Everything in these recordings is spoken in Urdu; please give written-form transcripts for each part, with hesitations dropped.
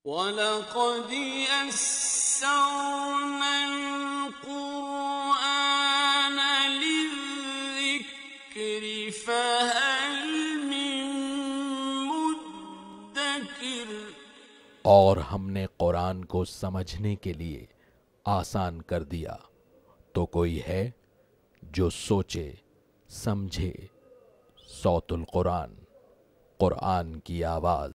وَلَقَدْ يَسَّرْنَا الْقُرْآنَ لِلذِّكْرِ فَهَلْ مِن مُّدَّكِرٍ۔ اور ہم نے قرآن کو سمجھنے کے لیے آسان کر دیا، تو کوئی ہے جو سوچے سمجھے۔ صوت القرآن، قرآن کی آواز۔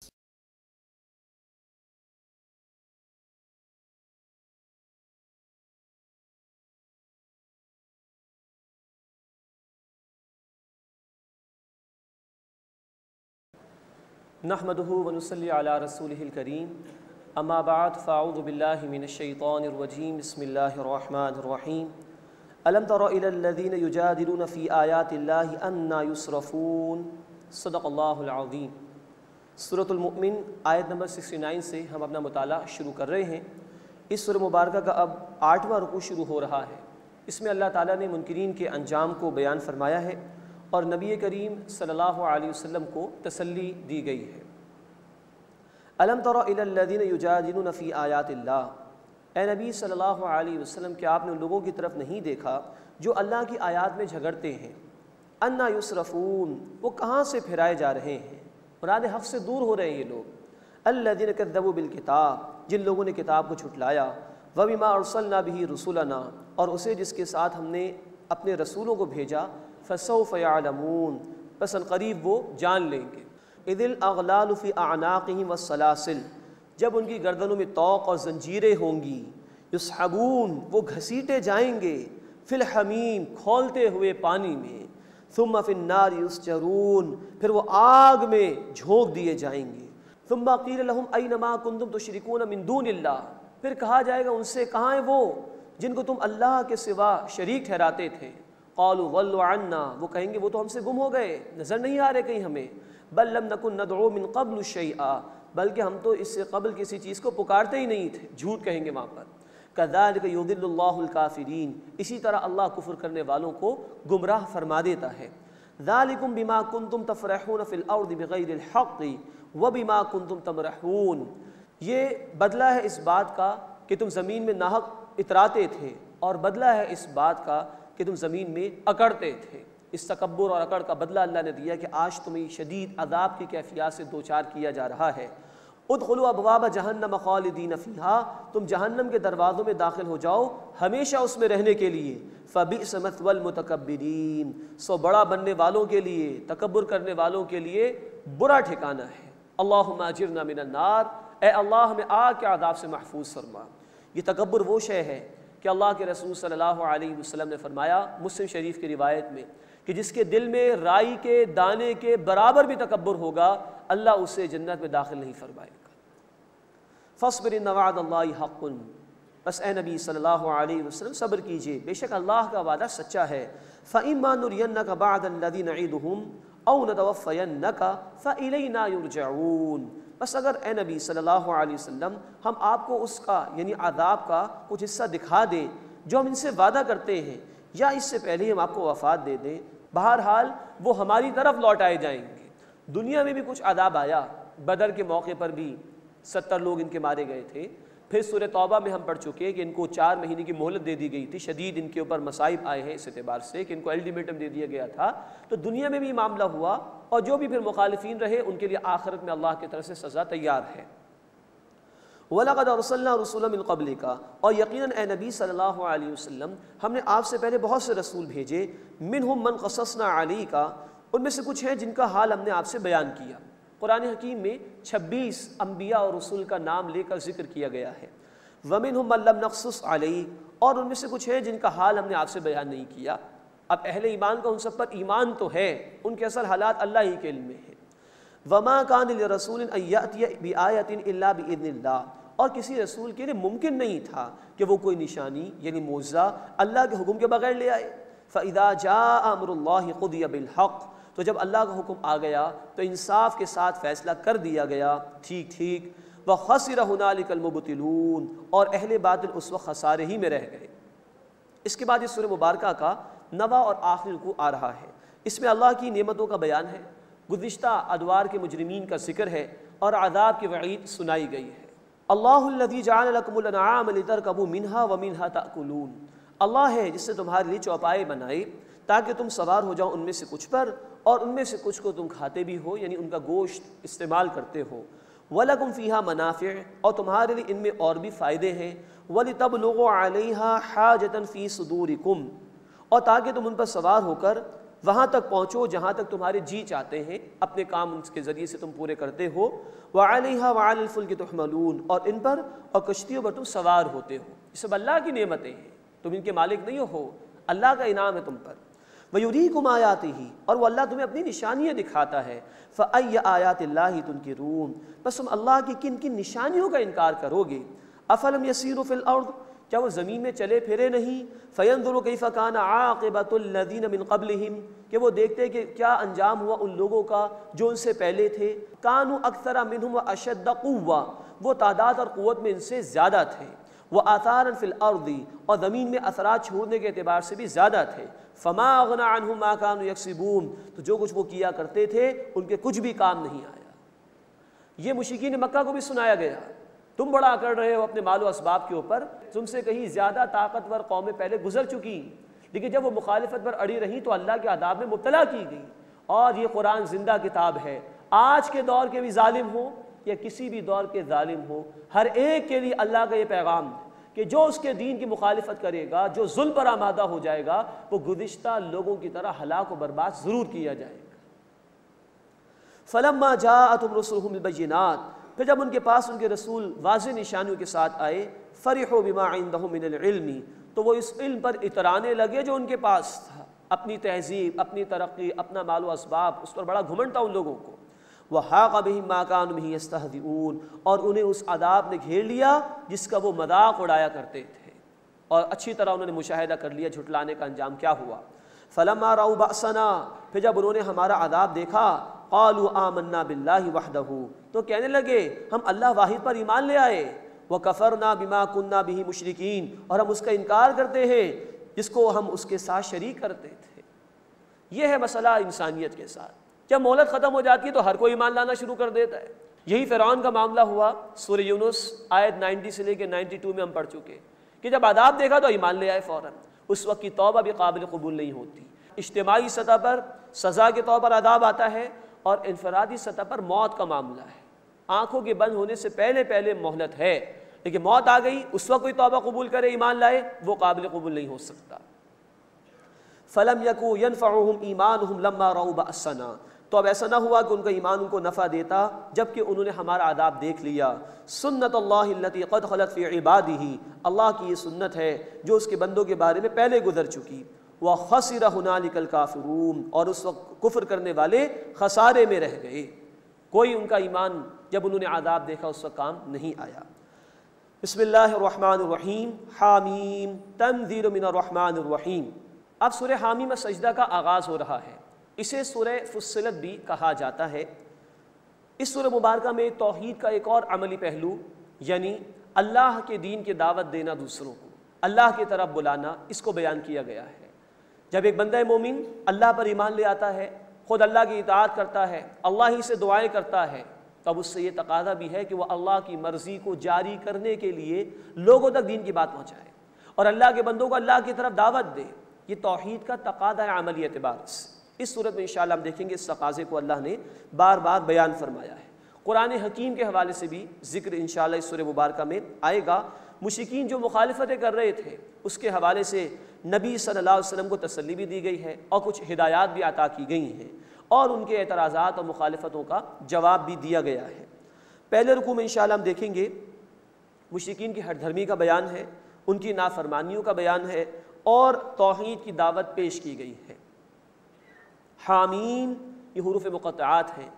نحمده ونصلي على رسوله الكريم اما بعد فاعوذ بالله من الشيطان الرجيم بسم الله الرحمن الرحيم الم تر الى الذين يجادلون في آيات الله أنى يصرفون صدق اللہ العظیم۔ سورۃ المؤمن آیت نمبر 69 سے ہم اپنا مطالعہ شروع کر رہے ہیں۔ اس سورہ مبارکہ کا اب 8واں رکوع شروع ہو رہا ہے۔ اس میں اللہ تعالیٰ نے منکرین کے انجام کو بیان فرمایا ہے اور نبی کریم صلی اللہ علیہ وسلم کو تسلی دی گئی ہے۔ الم تر الی الذین یجادلون فی آیات اللہ، اے نبی صلی اللہ علیہ وسلم، کہ آپ نے ان لوگوں کی طرف نہیں دیکھا جو اللہ کی آیات میں جھگڑتے ہیں۔ انا یصرفون، وہ کہاں سے پھرائے جا رہے ہیں، مراد حق سے دور ہو رہے ہیں یہ لوگ۔ الذین کذبوا بالکتاب، جن لوگوں نے کتاب کو جھٹلایا، وبما ارسلنا بہ رسلنا، اور اسے جس کے ساتھ ہم نے اپنے رسولوں کو بھیجا، فسوف یعلمون، بس عنقریب وہ جان لیں گے۔ اذ الاغلال فی اعناقہم والسلاسل، جب ان کی گردنوں میں طوق اور زنجیریں ہوں گی، یسحبون، وہ گھسیٹے جائیں گے، فی الحمیم، کھولتے ہوئے پانی میں، ثم فی النار یسجرون، پھر وہ آگ میں جھونک دیے جائیں گے۔ ثم قیل لہم این ما کنتم تشرکون من دون اللہ، پھر کہا جائے گا ان سے کہاں ہیں وہ جن کو تم اللہ کے سوا شریک ٹھہراتے تھے۔ قالوا ضلوا عنا، وہ کہیں گے وہ تو ہم سے گم ہو گئے، نظر نہیں آ رہے کہیں ہمیں۔ بل لم نکن ندعو من قبل شیئا، بلکہ ہم تو اس سے قبل کسی چیز کو پکارتے ہی نہیں تھے، جھوٹ کہیں گے وہاں پر۔ کذالک یضل اللہ الکافرین، اسی طرح اللہ کفر کرنے والوں کو گمراہ فرما دیتا ہے۔ ذالکم بما کنتم تفرحون فی الارض بغیر الحق وبما کنتم تمرحون، یہ بدلہ ہے اس بات کا کہ تم زمین میں ناحق اتراتے تھے، اور بدلہ ہے اس بات کا کہ تم زمین میں اکڑتے تھے۔ اس تکبر اور اکڑ کا بدلہ اللہ نے دیا کہ آج تمہیں شدید عذاب کی کیفیات سے دوچار کیا جا رہا ہے۔ ادخلوا ابواب جہنم خالدین فیہا، تم جہنم کے دروازوں میں داخل ہو جاؤ ہمیشہ اس میں رہنے کے لیے۔ فبئس مثوی المتکبرین، سو بڑا بننے والوں کے لیے، تکبر کرنے والوں کے لیے برا ٹھکانہ ہے۔ اللہم اجرنا من النار، اے اللہ ہمیں آگ کے عذاب سے محفوظ فرما۔ یہ تکبر وہ شے ہے کہ اللہ کے رسول صلی اللہ علیہ وسلم نے فرمایا مسلم شریف کی روایت میں کہ جس کے دل میں رائی کے دانے کے برابر بھی تکبر ہوگا، اللہ اسے جنت میں داخل نہیں فرمائے گا۔ فاصبر ان وعد اللہ حق، بس اے نبی صلی اللہ علیہ وسلم صبر کیجئے، بے شک اللہ کا وعدہ سچا ہے۔ فإما نرینک بعد الذی نعدہم او نتوفینک فإلینا یرجعون، بس اگر اے نبی صلی اللہ علیہ وسلم ہم آپ کو اس کا یعنی عذاب کا کچھ حصہ دکھا دیں جو ہم ان سے وعدہ کرتے ہیں، یا اس سے پہلے ہم آپ کو وفات دے دیں، بہرحال وہ ہماری طرف لوٹائے جائیں گے۔ دنیا میں بھی کچھ عذاب آیا، بدر کے موقع پر بھی 70 لوگ ان کے مارے گئے تھے۔ پھر سورہ توبہ میں ہم پڑھ چکے کہ ان کو 4 مہینے کی مہلت دے دی گئی تھی، شدید ان کے اوپر مصائب آئے ہیں اس اعتبار سے کہ ان کو الٹیمیٹم دے دیا گیا تھا۔ تو دنیا میں بھی معاملہ ہوا، اور جو بھی پھر مخالفین رہے ان کے لیے آخرت میں اللہ کی طرف سے سزا تیار ہے۔ وَلَقَدْ أَرْسَلْنَا رُسُلًا مِّن قَبْلِكَ، اور یقیناً اے نبی صلی اللہ علیہ وسلم ہم نے آپ سے پہلے بہت سے رسول بھیجے، مِّنْهُمْ مَنْ قَصَصْنَا عَلَيْكَ، ان میں سے کچھ ہیں جن کا حال ہم نے آپ سے بیان کیا۔ قرآن حکیم میں 26 انبیاء اور رسول کا نام لے کر ذکر کیا گیا ہے۔ وَمِنْهُمْ مَنْ لَمْ نَقْصُصْ عَلَيْكَ، اور ان میں سے کچھ ہیں جن کا حال ہم نے آپ سے بیان نہیں کیا۔ اب اہل ایمان کا ان سب پر ایمان تو ہے، ان کے اصل حالات اللہ ہی کے علم میں ہے۔ وَمَا كَانَ لِرَسُولٍ أَن يَأْتِيَ بِآيَةٍ إِلَّا بِإِذْنِ اللَّهِ، اور کسی رسول کے لیے ممکن نہیں تھا کہ وہ کوئی نشانی یعنی معجزہ اللہ کے حکم کے بغیر لے آئے۔ فَإِذَا جَاءَ أَمْرُ اللَّهِ قُضِيَ بِالْحَقِّ، تو جب اللہ کا حکم آ گیا تو انصاف کے ساتھ فیصلہ کر دیا گیا، ٹھیک ٹھیک۔ وَخَسِرَ هُنَالِكَ الْمُبْطِلُونَ، اور اہل باطل اس وقت خسارے ہی میں رہ گئے۔ اس کے بعد اس سورہ مبارکہ کا 9واں اور آخری رکوع آ رہا ہے۔ اس میں اللہ کی نعمتوں کا بیان ہے، گزشتہ ادوار کے مجرمین کا ذکر ہے، اور عذاب کی وعید سنائی گئی ہے۔ اللہ الذی جعل لکم الانعام لترکبوا منہا ومنہا تأکلون، اللہ ہے جس نے تمہارے لیے چوپائے بنائے تاکہ تم سوار ہو جاؤ ان میں سے کچھ پر، اور ان میں سے کچھ کو تم کھاتے بھی ہو، یعنی ان کا گوشت استعمال کرتے ہو۔ وَلَكُمْ فِيهَا مَنَافِعُ، اور تمہارے لیے ان میں اور بھی فائدے ہیں۔ وَلِتَبْلُغُوا عَلَيْهَا حَاجَةً فِي صُدُورِكُمْ، اور تاکہ تم ان پر سوار ہو کر وہاں تک پہنچو جہاں تک تمہارے جی چاہتے ہیں، اپنے کام ان کے ذریعے سے تم پورے کرتے ہو۔ وَعَلَيْهَا وَعَلَى الْفُلْكِ تُحْمَلُونَ، اور ان پر اور کشتیوں پر تم سوار ہوتے ہو۔ یہ سب اللہ کی نعمتیں ہیں، تم ان کے مالک نہیں ہو، اللہ کا انعام ہے تم پر۔ وَيُرِيكُمْ آيَاتِهِ، اور وہ اللہ تمہیں اپنی نشانیاں دکھاتا ہے۔ فَأَيَّ آيَاتِ اللَّهِ تُنْكِرُونَ، بس تم اللہ کی کن کن نشانیوں کا انکار کرو گے۔ أَفَلَمْ يَسِيرُوا فِي الْأَرْضِ، کیا وہ زمین میں چلے پھرے نہیں؟ فَيَنْظُرُوا كَيْفَ كَانَ عَاقِبَةُ الَّذِينَ مِنْ قَبْلِهِمْ، کہ وہ دیکھتے کہ کیا انجام ہوا ان لوگوں کا جو ان سے پہلے تھے۔ كَانُوا أَكْثَرَ مِنْهُمْ وَأَشَدَّ قُوَّةً، وہ تعداد اور قوت میں ان سے زیادہ تھے۔ وَآثَارًا فِي الْأَرْضِ، اور زمین میں اثرات چھوڑنے کے اعتبار سے بھی زیادہ تھے۔ فَمَا أَغْنَىٰ عَنْهُمْ مَا كَانُوا يَكْسِبُونَ، تو جو کچھ وہ کیا کرتے تھے ان کے کچھ بھی کام نہیں آیا۔ یہ مشرکین مکہ کو بھی سنایا گیا، تم بڑا کر رہے ہو اپنے مال و اسباب کے اوپر، تم سے کہیں زیادہ طاقتور قومیں پہلے گزر چکی، لیکن جب وہ مخالفت پر اڑی رہیں تو اللہ کے عذاب میں مبتلا کی گئی۔ اور یہ قرآن زندہ کتاب ہے، آج کے دور کے بھی ظالم ہو یا کسی بھی دور کے ظالم ہو، ہر ایک کے لیے اللہ کا یہ پیغام ہے کہ جو اس کے دین کی مخالفت کرے گا، جو ظلم پر آمادہ ہو جائے گا، وہ گزشتہ لوگوں کی طرح ہلاک و برباد ضرور کیا جائے گا۔ فَلَمَّا جَاءَتْهُمْ رُسُلُهُم بِالْبَيِّنَاتِ، پھر جب ان کے پاس ان کے رسول واضح نشانیوں کے ساتھ آئے، فَرِحُوا بِمَا عِندَهُم مِّنَ الْعِلْمِ، تو وہ اس علم پر اترانے لگے جو ان کے پاس تھا، اپنی تہذیب، اپنی ترقی، اپنا مال و اسباب، اس پر بڑا گھمنڈ تھا ان لوگوں کو۔ وَحَاقَ بِهِم مَّا كَانُوا بِهِ يَسْتَهْزِئُونَ، اور انہیں اس عذاب نے گھیر لیا جس کا وہ مذاق اڑایا کرتے تھے، اور اچھی طرح انہوں نے مشاہدہ کر لیا جھٹلانے کا انجام کیا ہوا۔ فَلَمَّا رَأَوْا بَأْسَنَا، پھر جب انہوں نے ہمارا عذاب دیکھا، قَالُوا آمَنَّا بِاللَّهِ وَحْدَهُ، تو کہنے لگے ہم اللہ واحد پر ایمان لے آئے۔ وَكَفَرْنَا بِمَا كُنَّا بِهِ مُشْرِكِينَ، اور ہم اس کا انکار کرتے ہیں جس کو ہم اس کے ساتھ شریک کرتے تھے۔ یہ ہے مسئلہ انسانیت کے ساتھ، جب مہلت ختم ہو جاتی ہے تو ہر کوئی ایمان لانا شروع کر دیتا ہے۔ یہی فرعون کا معاملہ ہوا، سورہ یونس آیت 90 سے لے کے 92 میں ہم پڑھ چکے کہ جب عذاب دیکھا تو ایمان لے آئے فوراً۔ اس وقت کی توبہ بھی قابل قبول نہیں ہوتی۔ اجتماعی سطح پر سزا کے طور پر عذاب آتا ہے، اور انفرادی سطح پر موت کا معاملہ ہے۔ آنکھوں کے بند ہونے سے پہلے پہلے مہلت ہے، لیکن موت آ گئی، اس وقت کوئی توبہ قبول کرے ایمان لائے، وہ قابل قبول نہیں ہو سکتا۔ فَلَمْ يَكُنْ يَنْفَعُهُمْ إِيمَانُهُمْ لَمَّا رَأَوْا بَأْسَنَا، تو اب ایسا نہ ہوا کہ ان کا ایمان ان کو نفع دیتا جبکہ انہوں نے ہمارا عذاب دیکھ لیا۔ سنت اللہ التي قد خلت فی عبادہ، اللہ کی یہ سنت ہے جو اس کے بندوں کے بارے میں پہلے گزر چکی۔ وَخَسِرَ هُنَالِكَ الْكَافِرُونَ، اور اس وقت کفر کرنے والے خسارے میں رہ گئے، کوئی ان کا ایمان جب انہوں نے عذاب دیکھا اس وقت کام نہیں آیا۔ بسم اللہ الرحمن الرحیم، حامیم تنزیل من الرحمن الرحیم۔ اب سورہ حامیم سجدہ کا آغاز ہو رہا ہے، اسے سورہ فصلت بھی کہا جاتا ہے۔ اس سورہ مبارکہ میں توحید کا ایک اور عملی پہلو، یعنی اللہ کے دین کی دعوت دینا، دوسروں کو اللہ کی طرف بلانا، اس کو بیان کیا گیا ہے۔ جب ایک بندہ مومن اللہ پر ایمان لے آتا ہے، خود اللہ کی اطاعت کرتا ہے، اللہ ہی سے دعائیں کرتا ہے، تب اس سے یہ تقاضا بھی ہے کہ وہ اللہ کی مرضی کو جاری کرنے کے لیے لوگوں تک دین کی بات پہنچائے اور اللہ کے بندوں کو اللہ کی طرف دعوت دے۔ یہ توحید کا تقاضا ہے عملی اعتبار سے۔ اس صورت میں انشاءاللہ ہم دیکھیں گے اس تقاضے کو اللہ نے بار بار بیان فرمایا ہے۔ قرآن حکیم کے حوالے سے بھی ذکر انشاءاللہ اس سورہ مبارکہ میں آئے گا۔ مشرکین جو مخالفتیں کر رہے تھے اس کے حوالے سے نبی صلی اللہ علیہ وسلم کو تسلی بھی دی گئی ہے اور کچھ ہدایات بھی عطا کی گئی ہیں، اور ان کے اعتراضات اور مخالفتوں کا جواب بھی دیا گیا ہے۔ پہلے رکوع میں انشاءاللہ ہم دیکھیں گے مشرکین کی ہٹ دھرمی کا بیان ہے، ان کی نافرمانیوں کا بیان ہے، اور توحید کی دعوت پیش کی گئی ہے۔ حامیم یہ حروف مقطعات ہیں۔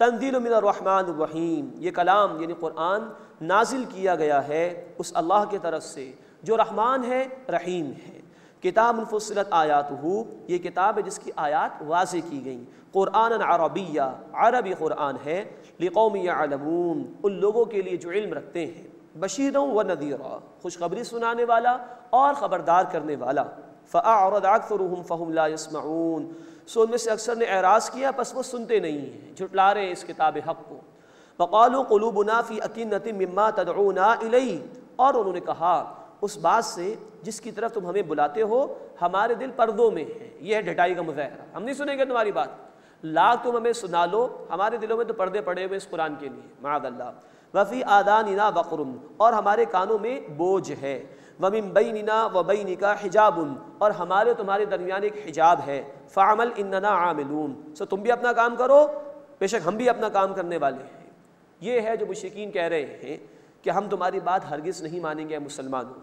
تنزیل من الرحمن الرحیم، یہ کلام یعنی قرآن نازل کیا گیا ہے اس اللہ کی طرف سے جو رحمان ہے رحیم ہے۔ کتاب فصلت آیاتہ، یہ کتاب ہے جس کی آیات واضح کی گئیں۔ قرآن عربیہ، عربی قرآن ہے۔ لقوم یعلمون، ان لوگوں کے لیے جو علم رکھتے ہیں۔ بشیرا و نذیرا، خوشخبری سنانے والا اور خبردار کرنے والا۔ فأعرض اکثرهم فهم لا يسمعون، سو ان میں سے اکثر نے اعراض کیا پس وہ سنتے نہیں ہیں، جھٹلا رہے ہیں اس کتاب حق کو۔ وقالوا قلوبنا فی اکنۃ مما تدعونا الیہ، اور انہوں نے کہا اس بات سے جس کی طرف تم ہمیں بلاتے ہو ہمارے دل پردوں میں ہیں۔ یہ ہے ڈھٹائی کا مظاہرہ، ہم نہیں سنیں گے تمہاری بات، لاکھ تم ہمیں سنا لو، ہمارے دلوں میں تو پردے پڑے ہوئے اس قرآن کے لیے، معاذ اللہ۔ وفی آذاننا وقر، اور ہمارے کانوں میں بوجھ ہے، ومن بیننا وبینک حجاب، اور ہمارے تمہارے درمیان ایک حجاب ہے، فعمل اننا عاملون، سو تم بھی اپنا کام کرو، بے شک ہم بھی اپنا کام کرنے والے ہیں۔ یہ ہے جو مشرکین کہہ رہے ہیں کہ ہم تمہاری بات ہرگز نہیں مانیں گے مسلمانوں۔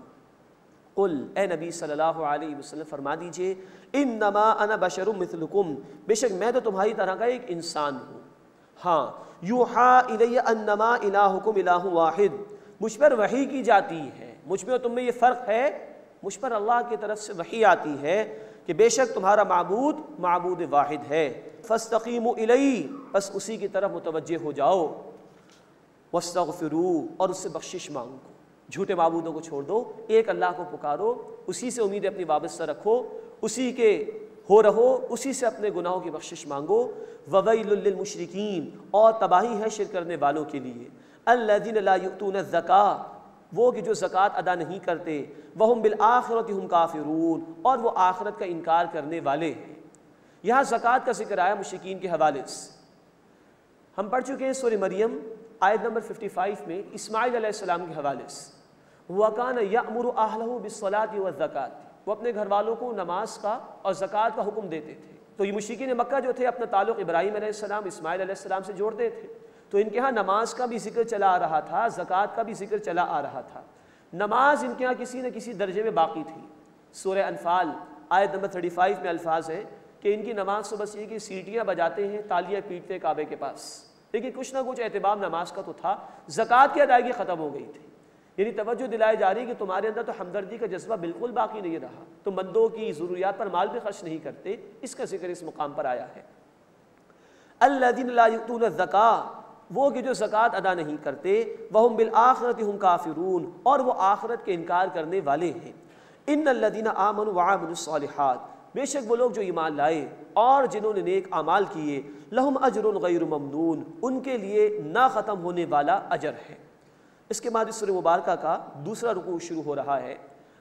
قل، اے نبی صلی اللہ علیہ وسلم فرما دیجئے، انما انا بشر مثلکم، بے شک میں تو تمہاری طرح کا ایک انسان ہوں، ہاں، یوحا الی انما الہکم الہ واحد، مجھ پر وحی کی جاتی ہے، مجھ میں اور تم میں یہ فرق ہے، مجھ پر اللہ کی طرف سے وحی آتی ہے کہ بے شک تمہارا معبود معبود واحد ہے، فاستقیموا الیہ، بس اسی کی طرف متوجہ ہو جاؤ، واستغفروا، اور اس سے بخشش مانگو، جھوٹے معبودوں کو چھوڑ دو، ایک اللہ کو پکارو، اسی سے امید اپنی وابستہ رکھو، اسی کے ہو رہو، اسی سے اپنے گناہوں کی بخشش مانگو۔ وویل للمشرکین، اور تباہی ہے شرک کرنے والوں کے لیے، الذین لا یؤتون الزکاۃ، وہ کہ جو زکوٰۃ ادا نہیں کرتے، وہم بالآخرۃ ہم کافرون، اور وہ آخرت کا انکار کرنے والے ہیں۔ یہاں زکوٰۃ کا ذکر آیا مشرکین کے حوالے سے، ہم پڑھ چکے ہیں سورہ مریم آیت نمبر 55 میں اسماعیل علیہ السلام کے حوالے سے، وَكَانَ يَأْمُرُ أَهْلَهُ بِالصَّلَاةِ وَالزَّكَاةِ، وہ اپنے گھر والوں کو نماز کا اور زکوٰۃ کا حکم دیتے تھے۔ تو یہ مشرکین مکہ جو تھے اپنا تعلق ابراہیم علیہ السلام، اسماعیل علیہ السلام سے جوڑتے تھے، تو ان کے ہاں نماز کا بھی ذکر چلا آ رہا تھا، زکوٰۃ کا بھی ذکر چلا آ رہا تھا۔ نماز ان کے ہاں کسی نہ کسی درجے میں باقی تھی۔ سورہ انفال آیت نمبر 35 میں الفاظ ہے کہ ان کی نماز تو بس یہ کہ سیٹیاں بجاتے ہیں، تالیاں پیٹتے کعبے کے پاس، لیکن کچھ نہ کچھ اہتمام نماز کا تو تھا۔ زکوٰۃ کی ادائیگی ختم ہو گئی تھی، یعنی توجہ دلائی جا رہی کہ تمہارے اندر تو ہمدردی کا جذبہ بالکل باقی نہیں رہا، تم بندوں کی ضروریات پر مال بھی خرچ نہیں کرتے، اس کا ذکر اس مقام پر آیا ہے۔ الذین لا یؤتون الزکاۃ، وہ کہ جو زکوٰۃ ادا نہیں کرتے، وہم بالآخرۃ ہم کافرون، اور وہ آخرت کے انکار کرنے والے ہیں۔ ان الذین آمنوا وعملوا الصالحات، بے شک وہ لوگ جو ایمان لائے اور جنہوں نے نیک اعمال کیے، لہم اجر غیر ممنون، ان کے لیے نہ ختم ہونے والا اجر ہے۔ اس کے بعد اس سورہ مبارکہ کا دوسرا رکوع شروع ہو رہا ہے۔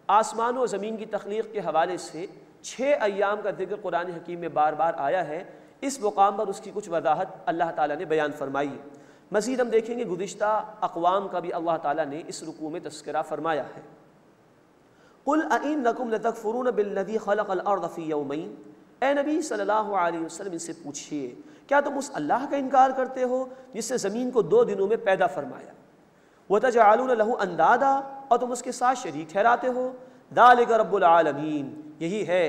آسمان و زمین کی تخلیق کے حوالے سے 6 ایام کا ذکر قرآن حکیم میں بار بار آیا ہے، اس مقام پر اس کی کچھ وضاحت اللہ تعالیٰ نے بیان فرمائی۔ مزید ہم دیکھیں گے گزشتہ اقوام کا بھی اللہ تعالیٰ نے اس رکوع میں تذکرہ فرمایا ہے۔ قل اَإِنَّكُمْ لَتَكْفُرُونَ بِالَّذِي خَلَقَ الْأَرْضَ فِي يَوْمَيْنِ، اے نبی صلی اللہ علیہ وسلم ان سے پوچھئے کیا تم اس اللہ کا انکار کرتے ہو جس سے زمین کو 2 دنوں میں پیدا فرمایا، وَتَجْعَلُونَ لَهُ أَنْدَادًا، اور تم اس کے ساتھ شریک ٹھہراتے ہو، ذَلِكَ رَبُّ الْعَالَمِينَ، یہی ہے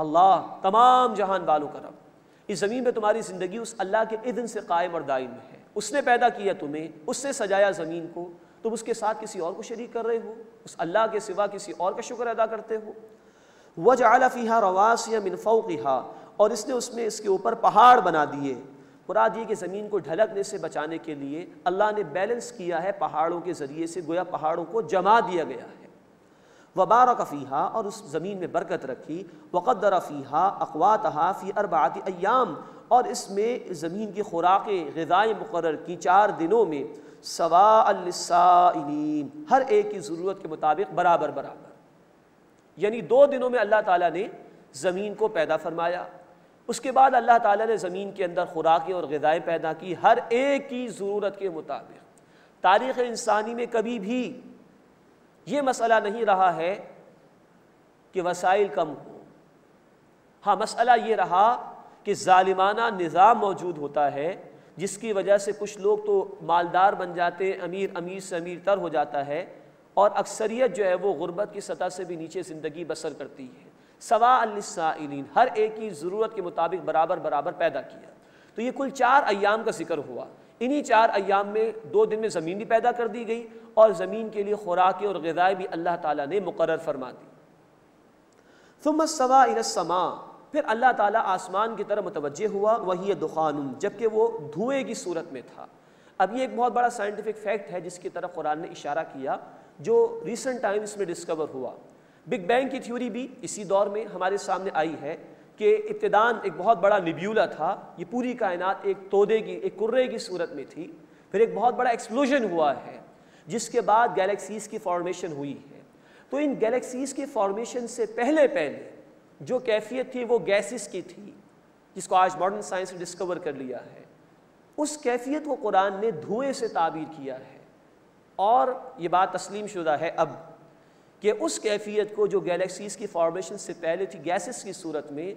اللہ تمام جہان والوں کا رب۔ اس زمین پہ تمہاری زندگی اس اللہ کے اذن سے قائم اور دائم ہے، اس نے پیدا کیا تمہیں، اس سے سجایا زمین کو، تم اس کے ساتھ کسی اور کو شریک کر رہے ہو، اس اللہ کے سوا کسی اور کا شکر ادا کرتے ہو۔ وَجَعَلَ فِيهَا رَوَاسِيَ مِن فَوْقِهَا، اور اس نے اس میں اس کے اوپر پہاڑ بنا دیے۔ مراد یہ کہ زمین کو ڈھلکنے سے بچانے کے لیے اللہ نے بیلنس کیا ہے پہاڑوں کے ذریعے سے، گویا پہاڑوں کو جما دیا گیا ہے۔ وَبَارَكَ فِيهَا، اور اس زمین میں برکت رکھی، وَقَدَّرَ فِيهَا أَقْوَاتَهَا فِي 4 أَيَّامٍ، اور اس میں زمین کی خوراکیں غذائیں مقرر کی 4 دنوں میں، سواء للسائلین، ہر ایک کی ضرورت کے مطابق برابر برابر، یعنی 2 دنوں میں اللہ تعالیٰ نے زمین کو پیدا فرمایا، اس کے بعد اللہ تعالیٰ نے زمین کے اندر خوراکیں اور غذائیں پیدا کی ہر ایک کی ضرورت کے مطابق۔ تاریخ انسانی میں کبھی بھی یہ مسئلہ نہیں رہا ہے کہ وسائل کم ہوں، ہاں مسئلہ یہ رہا کہ ظالمانہ نظام موجود ہوتا ہے جس کی وجہ سے کچھ لوگ تو مالدار بن جاتے ہیں، امیر سے امیر تر ہو جاتا ہے، اور اکثریت جو ہے وہ غربت کی سطح سے بھی نیچے زندگی بسر کرتی ہے۔ سواء للسائلین، ہر ایک کی ضرورت کے مطابق برابر برابر پیدا کیا۔ تو یہ کل 4 ایام کا ذکر ہوا، انہی 4 ایام میں 2 دن میں زمین بھی پیدا کر دی گئی، اور زمین کے لیے خوراکیں اور غذائیں بھی اللہ تعالیٰ نے مقرر فرما دی۔ ثم استوى الى السماء، پھر اللہ تعالیٰ آسمان کی طرف متوجہ ہوا، وہی دخان، جبکہ وہ دھوئے کی صورت میں تھا۔ اب یہ ایک بہت بڑا سائنٹیفک فیکٹ ہے جس کی طرف قرآن نے اشارہ کیا، جو ریسنٹ ٹائمز میں ڈسکور ہوا۔ بگ بینگ کی تھیوری بھی اسی دور میں ہمارے سامنے آئی ہے کہ ابتداً ایک بہت بڑا نیبیولا تھا، یہ پوری کائنات ایک تودے کی، ایک کرے کی صورت میں تھی، پھر ایک بہت بڑا ایکسپلوژن ہوا ہے جس کے بعد گیلیکسیز کی فارمیشن ہوئی ہے۔ تو ان گیلیکسیز کی فارمیشن سے پہلے جو کیفیت تھی وہ گیسز کی تھی، جس کو آج ماڈرن سائنس نے ڈسکور کر لیا ہے۔ اس کیفیت کو قرآن نے دھوئیں سے تعبیر کیا ہے، اور یہ بات تسلیم شدہ ہے اب کہ اس کیفیت کو جو گیلیکسیز کی فارمیشن سے پہلے تھی گیسز کی صورت میں،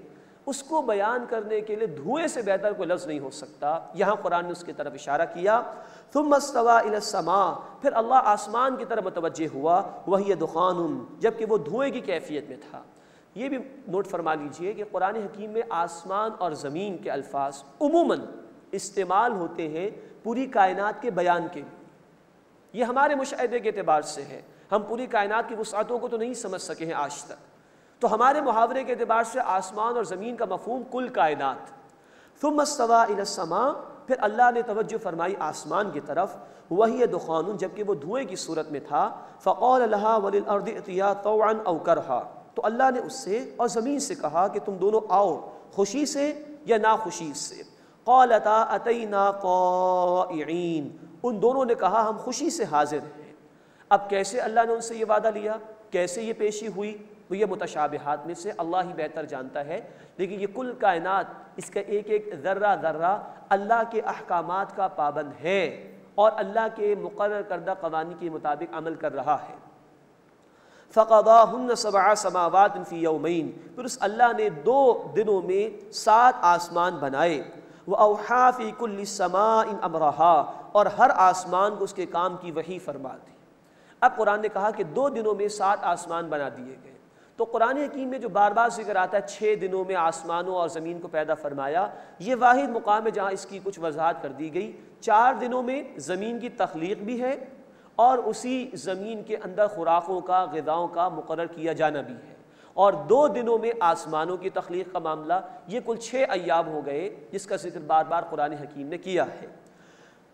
اس کو بیان کرنے کے لیے دھوئیں سے بہتر کوئی لفظ نہیں ہو سکتا۔ یہاں قرآن نے اس کی طرف اشارہ کیا۔ ثم استوى الى السماء، پھر اللہ آسمان کی طرف متوجہ ہوا، وہی دخان، جبکہ وہ دھوئیں کی کیفیت میں تھا۔ یہ بھی نوٹ فرما لیجئے کہ قرآن حکیم میں آسمان اور زمین کے الفاظ عموماً استعمال ہوتے ہیں پوری کائنات کے بیان کے لیے۔ یہ ہمارے مشاہدے کے اعتبار سے ہے، ہم پوری کائنات کی وسعتوں کو تو نہیں سمجھ سکے ہیں آج تک، تو ہمارے محاورے کے اعتبار سے آسمان اور زمین کا مفہوم کل کائنات۔ ثم استوى الى السماء، پھر اللہ نے توجہ فرمائی آسمان کی طرف، وہی دخان، جبکہ وہ دھوئیں کی صورت میں تھا۔ فقال لها وللارض ائتيا طوعا او كرها، تو اللہ نے اس سے اور زمین سے کہا کہ تم دونوں آؤ، خوشی سے یا ناخوشی سے۔ قالتا اتینا طائعین، ان دونوں نے کہا ہم خوشی سے حاضر ہیں۔ اب کیسے اللہ نے ان سے یہ وعدہ لیا، کیسے یہ پیشی ہوئی، تو یہ متشابہات میں سے اللہ ہی بہتر جانتا ہے، لیکن یہ کل کائنات، اس کا ایک ایک ذرہ ذرہ اللہ کے احکامات کا پابند ہے اور اللہ کے مقرر کردہ قوانین کے مطابق عمل کر رہا ہے۔ فَقَضَاهُنَّ سَبْعَ سَمَاوَاتٍ فِي يَوْمَيْنِ، پھر اس اللہ نے 2 دنوں میں 7 آسمان بنائے۔ وَأَوْحَىٰ فِي كُلِّ سَمَاءٍ أَمْرَهَا، اور ہر آسمان کو اس کے کام کی وحی فرما دی۔ اب قرآن نے کہا کہ 2 دنوں میں 7 آسمان بنا دیے گئے، تو قرآن حکیم میں جو بار بار ذکر آتا ہے 6 دنوں میں آسمانوں اور زمین کو پیدا فرمایا، یہ واحد مقام ہے جہاں اس کی کچھ وضاحت کر دی گئی۔ 4 دنوں میں زمین کی تخلیق بھی ہے اور اسی زمین کے اندر خوراکوں کا، غذاؤں کا مقرر کیا جانا بھی ہے، اور 2 دنوں میں آسمانوں کی تخلیق کا معاملہ۔ یہ کل 6 ایام ہو گئے جس کا ذکر بار بار قرآن حکیم نے کیا ہے۔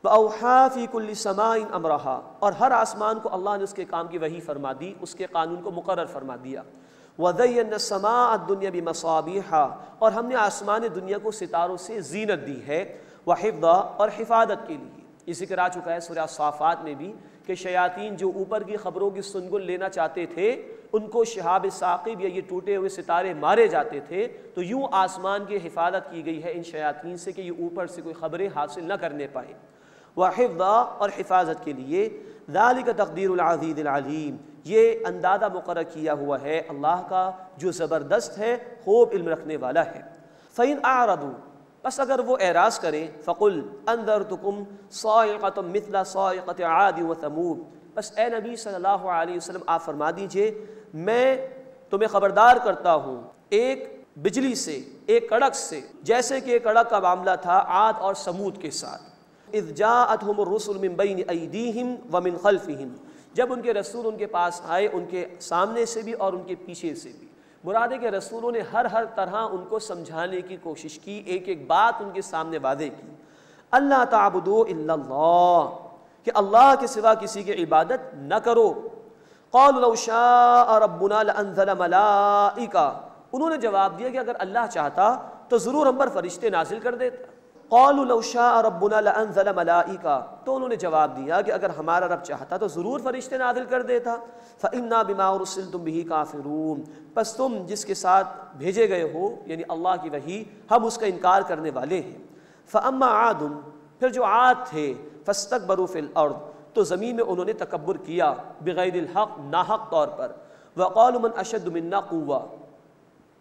وَأَوْحَىٰ فِي كُلِّ سَمَاءٍ أَمْرَهَا، اور ہر آسمان کو اللہ نے اس کے کام کی وحی فرما دی، اس کے قانون کو مقرر فرما دیا۔ وَزَيَّنَّا السَّمَاءَ الدُّنْيَا بِمَصَابِيحَ، اور ہم نے آسمان دنیا کو ستاروں سے زینت دی ہے، وَحِفْظًا، اور حفاظت کے لیے۔ یہ ذکر آ چکا ہے سورہ صافات میں بھی کہ شیاطین جو اوپر کی خبروں کی سنگل لینا چاہتے تھے، ان کو شہاب ثاقب یا یہ ٹوٹے ہوئے ستارے مارے جاتے تھے، تو یوں آسمان کی حفاظت کی گئی ہے ان شیاطین سے کہ یہ اوپر سے کوئی خبریں حاصل نہ کرنے پائے۔ وَحِفْظًا، اور حفاظت کے لیے۔ ذَلِكَ تَقْدِيرُ الْعَزِيزِ الْعَلِيمِ، یہ اندازہ مقرر کیا ہوا ہے اللہ کا جو زبردست ہے، خوب علم رکھنے والا ہے۔ فَإِنْ أَعْرَضُوا، بس اگر وہ اعراض کریں، فَقُلْ أَنذَرْتُكُمْ صَاعِقَةً مِثْلَ صَاعِقَةِ عَادٍ وَثَمُودَ، بس اے نبی صلی اللہ علیہ وسلم آپ فرما دیجئے میں تمہیں خبردار کرتا ہوں ایک بجلی سے، ایک کڑک سے، جیسے کہ ایک کڑک کا معاملہ تھا عاد اور سمود کے ساتھ۔ اذ جاءتهم الرسل من بین ایدیہم ومن خلفہم، جب ان کے رسول ان کے پاس آئے، ان کے سامنے سے بھی اور ان کے پیچھے سے بھی۔ مراد ہے کہ رسولوں نے ہر طرح ان کو سمجھانے کی کوشش کی، ایک ایک بات ان کے سامنے واضح کی۔ اللہ تعبدوا الا اللہ، کہ اللہ کے سوا کسی کی عبادت نہ کرو۔ قالوا لو شاء ربنا لانزل ملائکہ، انہوں نے جواب دیا کہ اگر اللہ چاہتا تو ضرور ہم پر فرشتے نازل کر دیتا۔ قالوا لو شاء ربنا لانزل ملائکہ، تو انہوں نے جواب دیا کہ اگر ہمارا رب چاہتا تو ضرور فرشتے نازل کر دیتا۔ فإنا بما ارسلتم به کافرون، پس تم جس کے ساتھ بھیجے گئے ہو یعنی اللہ کی وحی، ہم اس کا انکار کرنے والے ہیں۔ فاما عاد، پھر جو عاد تھے، فاستكبروا فی الارض، تو زمین میں انہوں نے تکبر کیا، بغیر الحق، ناحق طور پر۔ وقالوا من اشد منا قوہ،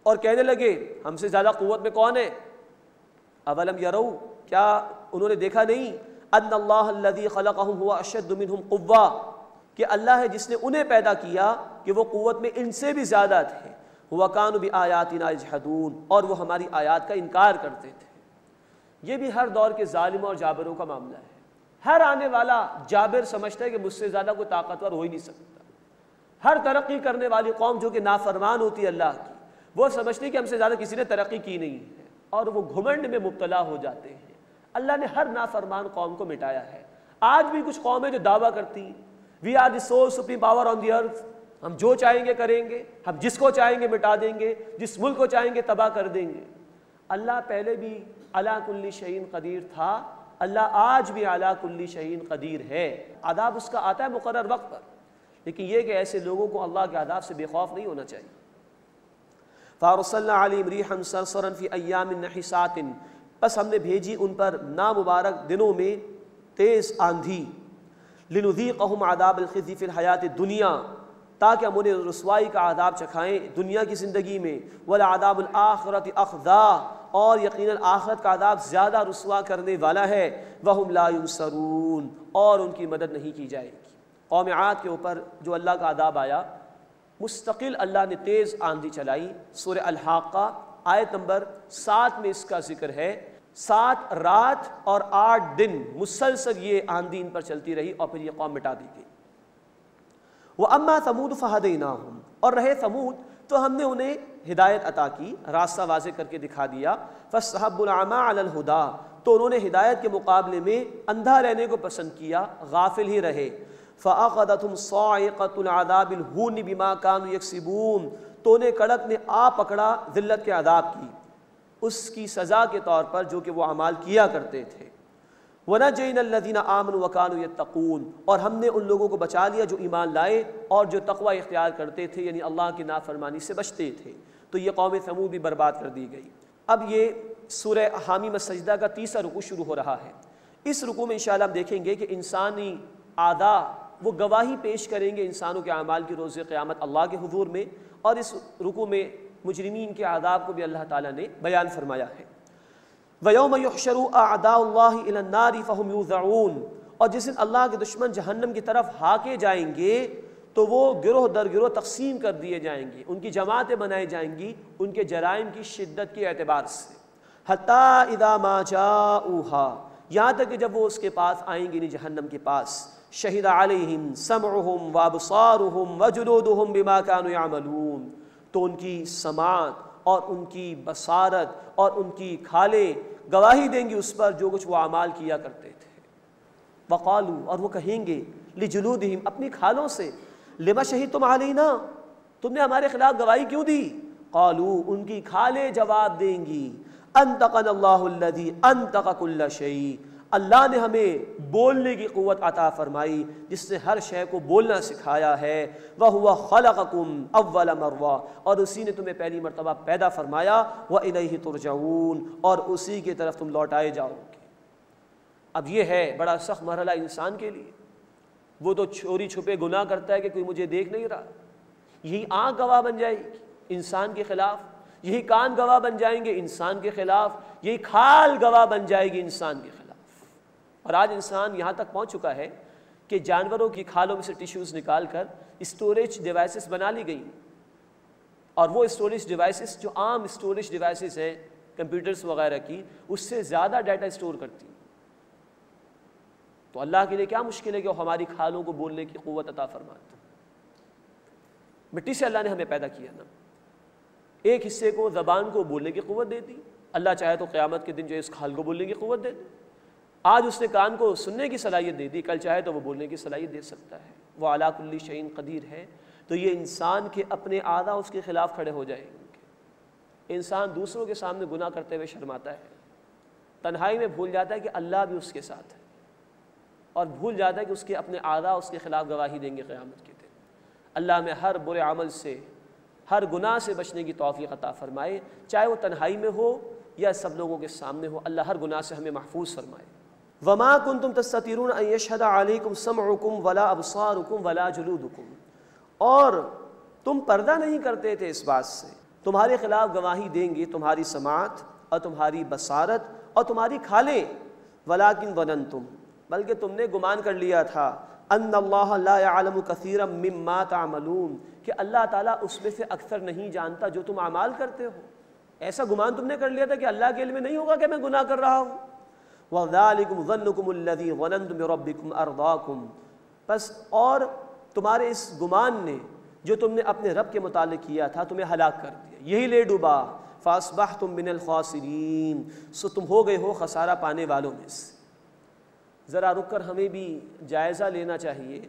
اور کہنے لگے ہم سے زیادہ قوت میں کون ہے؟ اولم یروا، کیا انہوں نے دیکھا نہیں؟ ان اللہ الذی خلقہم هو اشد منہم قوہ، کہ اللہ ہے جس نے انہیں پیدا کیا کہ وہ قوت میں ان سے بھی زیادہ تھے۔ وَكَانُوا بِآيَاتِنَا يَجْحَدُونَ، اور وہ ہماری آیات کا انکار کرتے تھے۔ یہ بھی ہر دور کے ظالموں اور جابروں کا معاملہ ہے۔ ہر آنے والا جابر سمجھتا ہے کہ مجھ سے زیادہ کوئی طاقتور ہو ہی نہیں سکتا۔ ہر ترقی کرنے والی قوم جو کہ نافرمان ہوتی ہے اللہ کی، وہ سمجھتی ہے کہ ہم سے زیادہ کسی نے ترقی کی نہیں ہے، اور وہ گھمنڈ میں مبتلا ہو جاتے ہیں۔ اللہ نے ہر نافرمان قوم کو مٹایا ہے۔ آج بھی کچھ قومیں جو دعویٰ کرتی ہیں we are the sole supreme power on the earth, ہم جو چاہیں گے کریں گے، ہم جس کو چاہیں گے مٹا دیں گے، جس ملک کو چاہیں گے تباہ کر دیں گے۔ اللہ پہلے بھی علی کل شیء قدیر تھا، اللہ آج بھی علی کل شیء قدیر ہے۔ عذاب اس کا آتا ہے مقرر وقت پر، لیکن یہ کہ ایسے لوگوں کو اللہ کے عذاب سے بے خوف نہیں ہونا چاہیے۔ فَأَرْسَلْنَا عَلَيْهِمْ رِيحًا صَرْصَرًا فِي أَيَّامٍ نَحِسَاتٍ، بس ہم نے بھیجی ان پر نامبارک دنوں میں تیز آندھی، لِنُذِيقَهُمْ عَذَابَ الْخِزْيِ فِي الْحَيَاةِ الدُّنْيَا، تاکہ ہم انہیں رسوائی کا عذاب چکھائیں دنیا کی زندگی میں، وَلَعَذَابُ الْآخِرَةِ أَخْزَىٰ، اور یقیناً آخرت کا عذاب زیادہ رسوا کرنے والا ہے، وَهُمْ لَا يُنصَرُونَ، اور ان کی مدد نہیں کی جائے گی۔ قوم عاد کے اوپر جو اللہ کا عذاب آیا، مستقل اللہ نے تیز آندھی چلائی۔ سورہ الحاقہ آیت نمبر 7 میں اس کا ذکر ہے۔ 7 رات اور 8 دن مسلسل یہ آندھی ان پر چلتی رہی اور پھر یہ قوم مٹا دی گئی۔ وَأَمَّا ثَمُودُ فَهَدَيْنَاهُمْ، اور رہے ثمود تو ہم نے انہیں ہدایت عطا کی، راستہ واضح کر کے دکھا دیا۔ فَاسْتَحَبُّوا الْعَمَىٰ عَلَى الْهُدَىٰ، تو انہوں نے ہدایت کے مقابلے میں اندھا رہنے کو پسند کیا، غافل ہی رہے۔ فَأَخَذَتْهُمْ صَاعِقَةُ الْعَذَابِ الْهُونِ بِمَا كَانُوا يَكْسِبُونَ، تو انہیں کڑک نے آ پکڑا ذلت کے عذاب کی، اس کی سزا کے طور پر جو کہ وہ اعمال کیا کرتے تھے۔ وَنَجَّيْنَا الَّذِينَ آمَنُوا وَكَانُوا يَتَّقُونَ، اور ہم نے ان لوگوں کو بچا لیا جو ایمان لائے اور جو تقوی اختیار کرتے تھے، یعنی اللہ کی نافرمانی سے بچتے تھے۔ تو یہ قوم ثمود بھی برباد کر دی گئی۔ اب یہ سورہ حامیم السجدہ کا تیسرا رکوع شروع ہو رہا ہے۔ اس رکوع میں انشاءاللہ ہم دیکھیں گے کہ انسانی اعضاء وہ گواہی پیش کریں گے انسانوں کے اعمال کی روز قیامت اللہ کے حضور میں، اور اس رکوع میں مجرمین کے عذاب کو بھی اللہ تعالیٰ نے بیان فرمایا ہے۔ وَيَوْمَ يُحْشَرُ أَعْدَاءُ اللَّهِ إِلَى النَّارِ فَهُمْ يُوزَعُونَ، اور جس دن اللہ کے دشمن جہنم کی طرف ہاکے جائیں گے تو وہ گروہ در گروہ تقسیم کر دیے جائیں گے، ان کی جماعتیں بنائی جائیں گی ان کے جرائم کی شدت کے اعتبار سے۔ حَتَّى إِذَا مَا جَاءُوهَا، یہاں تک کہ جب وہ اس کے پاس آئیں گے، یعنی جہنم کے پاس، شہد علیہم سمعہم وابصارہم وجلودہم بما کانوا یعملون، تو ان کی سماعت اور ان کی بصارت اور ان کی کھالیں گواہی دیں گی اس پر جو کچھ وہ اعمال کیا کرتے تھے۔ وقالوا، اور وہ کہیں گے، لجلودہم، اپنی کھالوں سے، لما شہدتم علینا، تم نے ہمارے خلاف گواہی کیوں دی؟ قالوا، ان کی کھالیں جواب دیں گی، انطقنا اللہ الذی انطق کل شیء، اللہ نے ہمیں بولنے کی قوت عطا فرمائی جس نے ہر شے کو بولنا سکھایا ہے۔ وَهُوَ خَلَقَكُمْ أَوَّلَ مَرَّةٍ، اور اسی نے تمہیں پہلی مرتبہ پیدا فرمایا۔ وَإِلَيْهِ تُرْجَعُونَ، اور اسی کی طرف تم لوٹائے جاؤ گے۔ اب یہ ہے بڑا سخت مرحلہ انسان کے لیے، وہ تو چوری چھپے گناہ کرتا ہے کہ کوئی مجھے دیکھ نہیں رہا، یہی آنکھ گواہ بن جائے گی انسان کے خلاف، یہی کان گواہ بن جائیں گے انسان کے خلاف، یہی کھال گواہ بن جائے گی انسان کے خلاف۔ اور آج انسان یہاں تک پہنچ چکا ہے کہ جانوروں کی کھالوں میں سے ٹیشوز نکال کر اسٹوریج ڈیوائسز بنا لی گئی، اور وہ اسٹوریج ڈیوائسز جو عام اسٹوریج ڈیوائسز ہیں کمپیوٹرز وغیرہ کی، اس سے زیادہ ڈیٹا اسٹور کرتی ہیں۔ تو اللہ کے لیے کیا مشکل ہے کہ وہ ہماری کھالوں کو بولنے کی قوت عطا فرماتا۔ مٹی سے اللہ نے ہمیں پیدا کیا نا، ایک حصے کو زبان کو بولنے کی قوت دے دی، اللہ چاہے تو قیامت کے دن جو اس کھال کو بولنے کی قوت دے دے۔ آج اس نے کان کو سننے کی صلاحیت دے دی، کل چاہے تو وہ بولنے کی صلاحیت دے سکتا ہے۔ وہ علی کل شیء قدیر ہے۔ تو یہ انسان کے اپنے اعضاء اس کے خلاف کھڑے ہو جائیں گے۔ انسان دوسروں کے سامنے گناہ کرتے ہوئے شرماتا ہے، تنہائی میں بھول جاتا ہے کہ اللہ بھی اس کے ساتھ ہے، اور بھول جاتا ہے کہ اس کے اپنے اعضاء اس کے خلاف گواہی دیں گے قیامت کے دن۔ اللہ میں ہر برے عمل سے، ہر گناہ سے بچنے کی توفیق عطا فرمائے، چاہے وہ تنہائی میں ہو یا سب لوگوں کے سامنے ہو، اللہ ہر گناہ سے ہمیں محفوظ فرمائے۔ وَمَا كُنْتُمْ تَسْتَتِرُونَ أَن يَشْهَدَ عَلَيْكُمْ سَمْعُكُمْ وَلَا أَبْصَارُكُمْ وَلَا جُلُودُكُمْ، اور تم پردہ نہیں کرتے تھے اس بات سے، تمہارے خلاف گواہی دیں گے تمہاری سماعت اور تمہاری بصارت اور تمہاری کھالیں۔ وَلَكِنْ ظَنَنْتُمْ، بلکہ تم نے گمان کر لیا تھا، أَنَّ اللَّهَ لَا يَعْلَمُ كَثِيرًا مِمَّا تَعْمَلُونَ، کہ اللہ تعالیٰ اس میں سے اکثر نہیں جانتا جو تم اعمال کرتے ہو۔ ایسا گمان تم نے کر لیا تھا کہ اللہ کے علم میں نہیں ہوگا کہ میں گناہ کر رہا ہوں۔ وَذَلِكُمْ ظَنُّكُمُ الَّذِي ظَنَنْتُم بِرَبِّكُمْ أَرْضَاكُمْ، بس اور تمہارے اس گمان نے جو تم نے اپنے رب کے متعلق کیا تھا تمہیں ہلاک کر دیا، یہی لے ڈوبا۔ فَأَصْبَحْتُم مِّنَ الْخَاسِرِينَ، سو تم ہو گئے ہو خسارہ پانے والوں میں سے۔ ذرا رک کر ہمیں بھی جائزہ لینا چاہیے،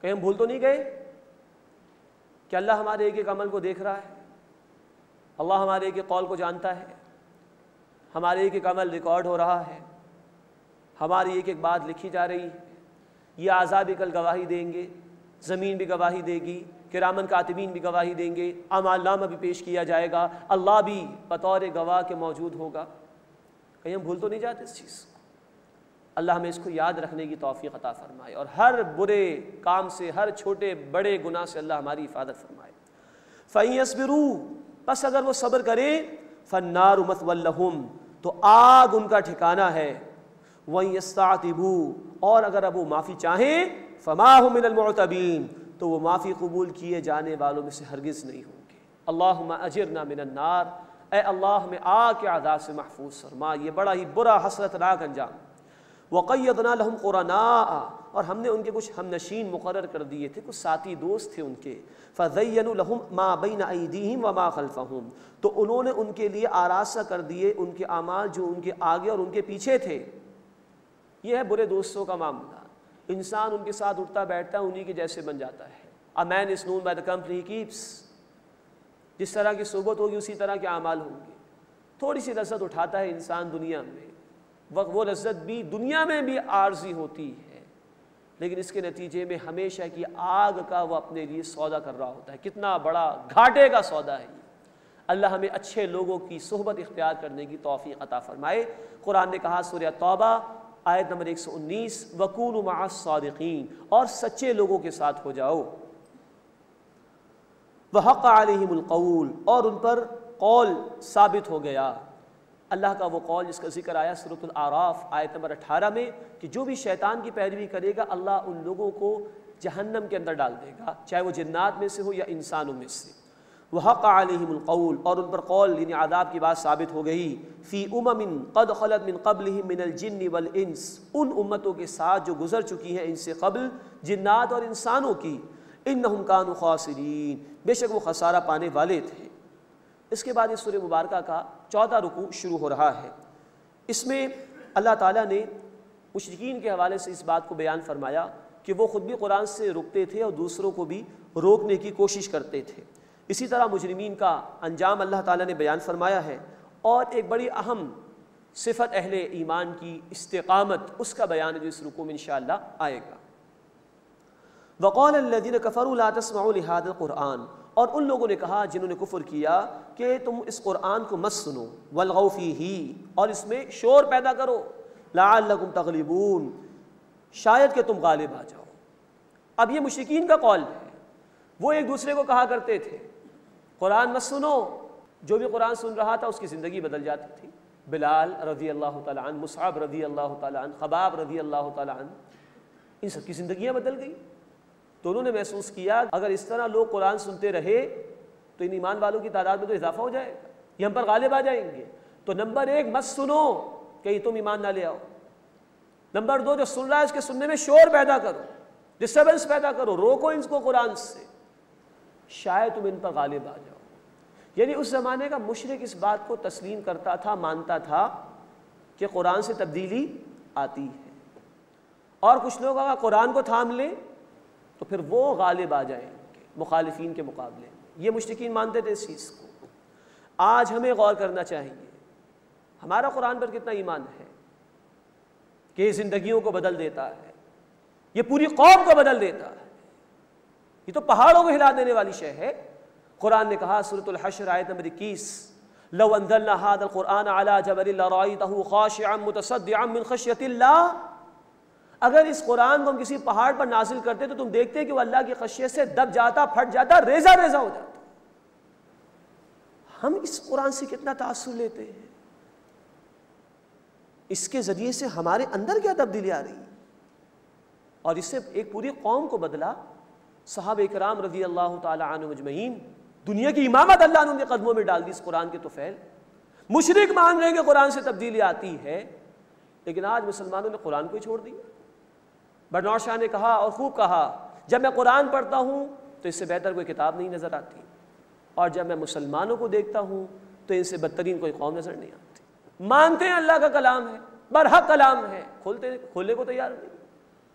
کہیں ہم بھول تو نہیں گئے کہ اللہ ہمارے ایک ایک عمل کو دیکھ رہا ہے، اللہ ہمارے ایک ایک قول کو جانتا ہے، ہمارے ایک ایک عمل ریکارڈ ہو رہا ہے، ہماری ایک ایک بات لکھی جا رہی ہے. یہ اعضاء بھی کل گواہی دیں گے، زمین بھی گواہی دے گی، کرامن کاتبین بھی گواہی دیں گے، اعمال نامہ بھی پیش کیا جائے گا، اللہ بھی بطور گواہ کے موجود ہوگا. کہیں ہم بھول تو نہیں جاتے اس چیز کو؟ اللہ ہمیں اس کو یاد رکھنے کی توفیق عطا فرمائے، اور ہر برے کام سے، ہر چھوٹے بڑے گناہ سے اللہ ہماری حفاظت فرمائے. فَإِن يَصْبِرُوا، بس اگر وہ صبر کریں، فَالنَّارُ مَثْوًى لَهُمْ، تو آگ ان کا ٹھکانہ ہے. وَإِن يَسْتَعْتِبُوا، اور اگر اب وہ معافی چاہیں، فَمَا هُمْ مِنَ الْمُعْتَبِينَ، تو وہ معافی قبول کیے جانے والوں میں سے ہرگز نہیں ہوں گے. اللہم اجرنا من النار، اے اللہ ہمیں آگ کے عذاب سے محفوظ فرما. یہ بڑا ہی برا حسرتناک انجام. وَقَيَّضْنَا لَهُمْ قُرَنَاءَ، اور ہم نے ان کے کچھ ہم نشین مقرر کر دیے تھے، کچھ ساتھی دوست تھے ان کے. فَزَيَّنُوا لَهُمْ مَا بَيْنَ أَيْدِيهِمْ وَمَا خَلْفَهُمْ، تو انہوں نے ان کے لیے آراستہ کر دیے ان کے اعمال جو ان کے آگے اور ان کے پیچھے تھے. یہ ہے برے دوستوں کا معاملہ. انسان ان کے ساتھ اٹھتا بیٹھتا ہے، انہی کے جیسے بن جاتا ہے. A man is known by the company he keeps. جس طرح کی صحبت ہوگی اسی طرح کے اعمال ہوں گے. تھوڑی سی لذت اٹھاتا ہے انسان دنیا میں، وہ لذت بھی دنیا میں بھی عارضی ہوتی ہے، لیکن اس کے نتیجے میں ہمیشہ کی آگ کا وہ اپنے لیے سودا کر رہا ہوتا ہے. کتنا بڑا گھاٹے کا سودا ہے یہ. اللہ ہمیں اچھے لوگوں کی صحبت اختیار کرنے کی توفیق عطا فرمائے. قرآن نے کہا سورہ توبہ آیت نمبر 119، وَكُونُوا مَعَ الصَّادِقِينَ، اور سچے لوگوں کے ساتھ ہو جاؤ. وَحَقَّ عَلَيْهِمُ الْقَوْلُ، اور ان پر قول ثابت ہو گیا. اللہ کا وہ قول جس کا ذکر آیا سورۃ الاعراف آیت نمبر 18 میں، کہ جو بھی شیطان کی پیروی کرے گا اللہ ان لوگوں کو جہنم کے اندر ڈال دے گا، چاہے وہ جنات میں سے ہو یا انسانوں میں سے. وَحَقَّ عَلَيْهِمُ الْقَوْلُ، اور ان پر قول یعنی عذاب کی بات ثابت ہو گئی. فِي أُمَمٍ قَدْ خَلَتْ مِن قَبْلِهِم مِّنَ الْجِنِّ وَالْإِنسِ، ان امتوں کے ساتھ جو گزر چکی ہیں ان سے قبل جنات اور انسانوں کی. إِنَّهُمْ كَانُوا خَاسِرِينَ، بے شک وہ خسارہ پانے والے تھے. اس کے بعد اس سورہ مبارکہ کا 14 رکوع شروع ہو رہا ہے. اس میں اللہ تعالیٰ نے مشرکین کے حوالے سے اس بات کو بیان فرمایا کہ وہ خود بھی قرآن سے رکتے تھے اور دوسروں کو بھی روکنے کی کوشش کرتے تھے. اسی طرح مجرمین کا انجام اللہ تعالیٰ نے بیان فرمایا ہے، اور ایک بڑی اہم صفت اہل ایمان کی استقامت، اس کا بیان جو اس رکوع میں انشاءاللہ آئے گا. وَقَالَ الَّذِينَ كَفَرُوا لَا تَسْمَعُوا لِهَذَا الْقُرْآنِ، اور ان لوگوں نے کہا جنہوں نے کفر کیا کہ تم اس قرآن کو مت سنو. وَالْغَوْا فِيهِ، اور اس میں شور پیدا کرو. لَعَلَّكُمْ تَغْلِبُونَ، شاید کہ تم غالب آ جاؤ. اب یہ مشرکین کا قول ہے. وہ ایک دوسرے کو کہا کرتے تھے قرآن مت سنو. جو بھی قرآن سن رہا تھا اس کی زندگی بدل جاتی تھی. بلال رضی اللہ تعالیٰ عنہ، مصعب رضی اللہ تعالیٰ عنہ، خباب رضی اللہ تعالیٰ عنہ، ان سب کی زندگیاں بدل گئی. تو انہوں نے محسوس کیا اگر اس طرح لوگ قرآن سنتے رہے تو ان ایمان والوں کی تعداد میں تو اضافہ ہو جائے گا، یہ ہم پر غالب آ جائیں گے. تو نمبر 1 مت سنو کہ تم ایمان نہ لے آؤ. نمبر 2 جو سن رہا ہے اس کے سننے میں شور پیدا کرو، ڈسٹربنس پیدا کرو، روکو ان کو قرآن سے، شاید تم ان پر غالب آ جاؤ. یعنی اس زمانے کا مشرک اس بات کو تسلیم کرتا تھا، مانتا تھا کہ قرآن سے تبدیلی آتی ہے، اور کچھ لوگ اگر قرآن کو تھام لیں تو پھر وہ غالب آ جائیں گے مخالفین کے مقابلے میں. یہ مشرکین مانتے تھے اس چیز کو. آج ہمیں غور کرنا چاہیے ہمارا قرآن پر کتنا ایمان ہے کہ یہ زندگیوں کو بدل دیتا ہے، یہ پوری قوم کو بدل دیتا ہے، یہ تو پہاڑوں کو ہلا دینے والی شے ہے. قرآن نے کہا سورۃ الحشر آیت نمبر 21، لو انزلنا هذا القرآن على جبل لرأيته خاشعا متصدعا من خشية الله، اگر اس قرآن کو ہم کسی پہاڑ پر نازل کرتے تو تم دیکھتے کہ وہ اللہ کی خشیت سے دب جاتا، پھٹ جاتا، ریزہ ریزہ ہو جاتا. ہم اس قرآن سے کتنا تاثر لیتے ہیں، اس کے ذریعے سے ہمارے اندر کیا تبدیلی آ رہی ہے. اور اس سے ایک پوری قوم کو بدلا. صحابہ کرام رضی اللہ تعالی عنہ مجمعین، دنیا کی امامت اللہ نے ان کے قدموں میں ڈال دی اس قرآن کے طفیل. مشرک مان رہے ہیں کہ قرآن سے تبدیلی آتی ہے، لیکن آج مسلمانوں نے قرآن کو ہی چھوڑ دیا. برنار شاہ نے کہا اور خوب کہا، جب میں قرآن پڑھتا ہوں تو اس سے بہتر کوئی کتاب نہیں نظر آتی، اور جب میں مسلمانوں کو دیکھتا ہوں تو ان سے بدترین کوئی قوم نظر نہیں آتی. مانتے ہیں اللہ کا کلام ہے، برحق کلام ہے، کھولنے کو تیار نہیں،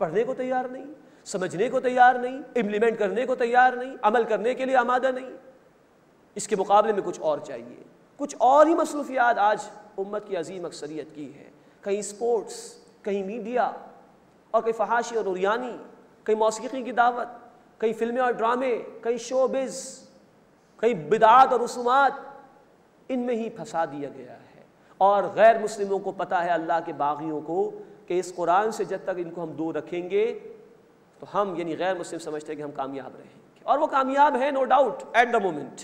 پڑھنے کو تیار نہیں، سمجھنے کو تیار نہیں، امپلیمنٹ کرنے کو تیار نہیں، عمل کرنے کے لیے آمادہ نہیں. اس کے مقابلے میں کچھ اور چاہیے. کچھ اور ہی مصروفیات آج امت کی عظیم اکثریت کی ہے. کہیں اسپورٹس، کہیں میڈیا اور کہیں فحاشی اور عریانی، کہیں موسیقی کی دعوت، کہیں فلمیں اور ڈرامے، کہیں شوبز، کہیں بدعات اور رسومات، ان میں ہی پھنسا دیا گیا ہے۔ اور غیر مسلموں کو پتہ ہے، اللہ کے باغیوں کو، کہ اس قرآن سے جب تک ان کو ہم دور رکھیں گے تو ہم یعنی غیر مسلم سمجھتے ہیں کہ ہم کامیاب رہیں گے، اور وہ کامیاب ہیں no doubt at the moment.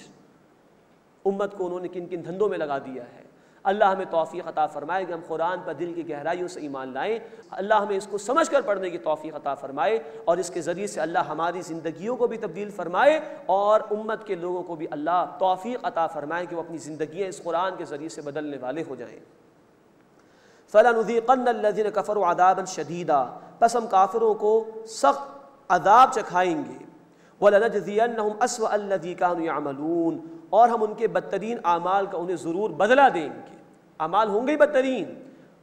امت کو انہوں نے کن کن دھندوں میں لگا دیا ہے۔ اللہ ہمیں توفیق عطا فرمائے کہ ہم قرآن پر دل کی گہرائیوں سے ایمان لائیں، اللہ ہمیں اس کو سمجھ کر پڑھنے کی توفیق عطا فرمائے، اور اس کے ذریعے سے اللہ ہماری زندگیوں کو بھی تبدیل فرمائے، اور امت کے لوگوں کو بھی اللہ توفیق عطا فرمائے کہ وہ اپنی زندگیاں اس قرآن کے ذریعے سے بدلنے والے ہو جائیں۔ فَلَنُذِيقَنَّ الَّذِينَ كَفَرُوا عَذَابًا شَدِيدًا، پس ہم کافروں کو سخت عذاب چکھائیں گے۔ وَلَنَجْزِيَنَّهُمْ أَسْوَأَ الَّذِي كَانُوا يَعْمَلُونَ، اور ہم ان کے بدترین اعمال کا انہیں ضرور بدلہ دیں گے۔ اعمال ہوں گے ہی بدترین،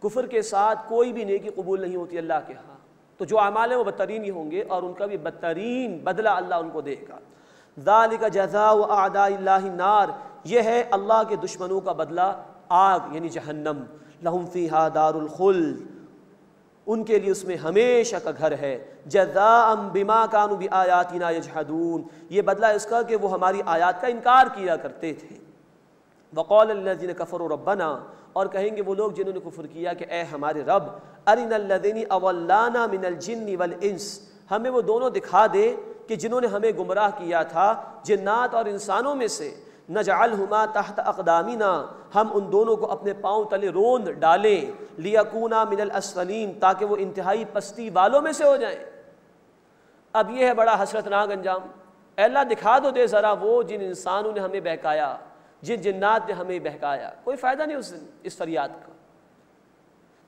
کفر کے ساتھ کوئی بھی نیکی قبول نہیں ہوتی اللہ کے ہاں، تو جو اعمال ہیں وہ بدترین ہی ہوں گے، اور ان کا بھی بدترین بدلہ اللہ ان کو دے گا۔ ذَلِكَ جَزَاءُ أَعْدَاءِ اللَّهِ النَّارِ، یہ ہے اللہ کے دشمنوں کا بدلہ آگ یعنی جہنم۔ لَهُمْ فِيهَا دَارُ الْخُلْدِ، ان کے لیے اس میں ہمیشہ کا گھر ہے۔ جزاء بما كانوا بآیاتنا یجحدون، یہ بدلہ اس کا کہ وہ ہماری آیات کا انکار کیا کرتے تھے۔ وقال الذين كفروا ربنا، اور کہیں گے وہ لوگ جنہوں نے کفر کیا کہ اے ہمارے رب، ارنا الذين اضلانا من الجن والانس، ہمیں وہ دونوں دکھا دے کہ جنہوں نے ہمیں گمراہ کیا تھا جنات اور انسانوں میں سے، نجعلہما تحت اقدامنا، ہم ان دونوں کو اپنے پاؤں تلے روند ڈالیں، لیکونا من الاسفلین، تاکہ وہ انتہائی پستی والوں میں سے ہو جائیں۔ اب یہ ہے بڑا حسرتناک انجام۔ اے اللہ دکھا دو دے ذرا وہ جن انسانوں نے ہمیں بہکایا، جن جنات نے ہمیں بہکایا، کوئی فائدہ نہیں اس فریاد کا۔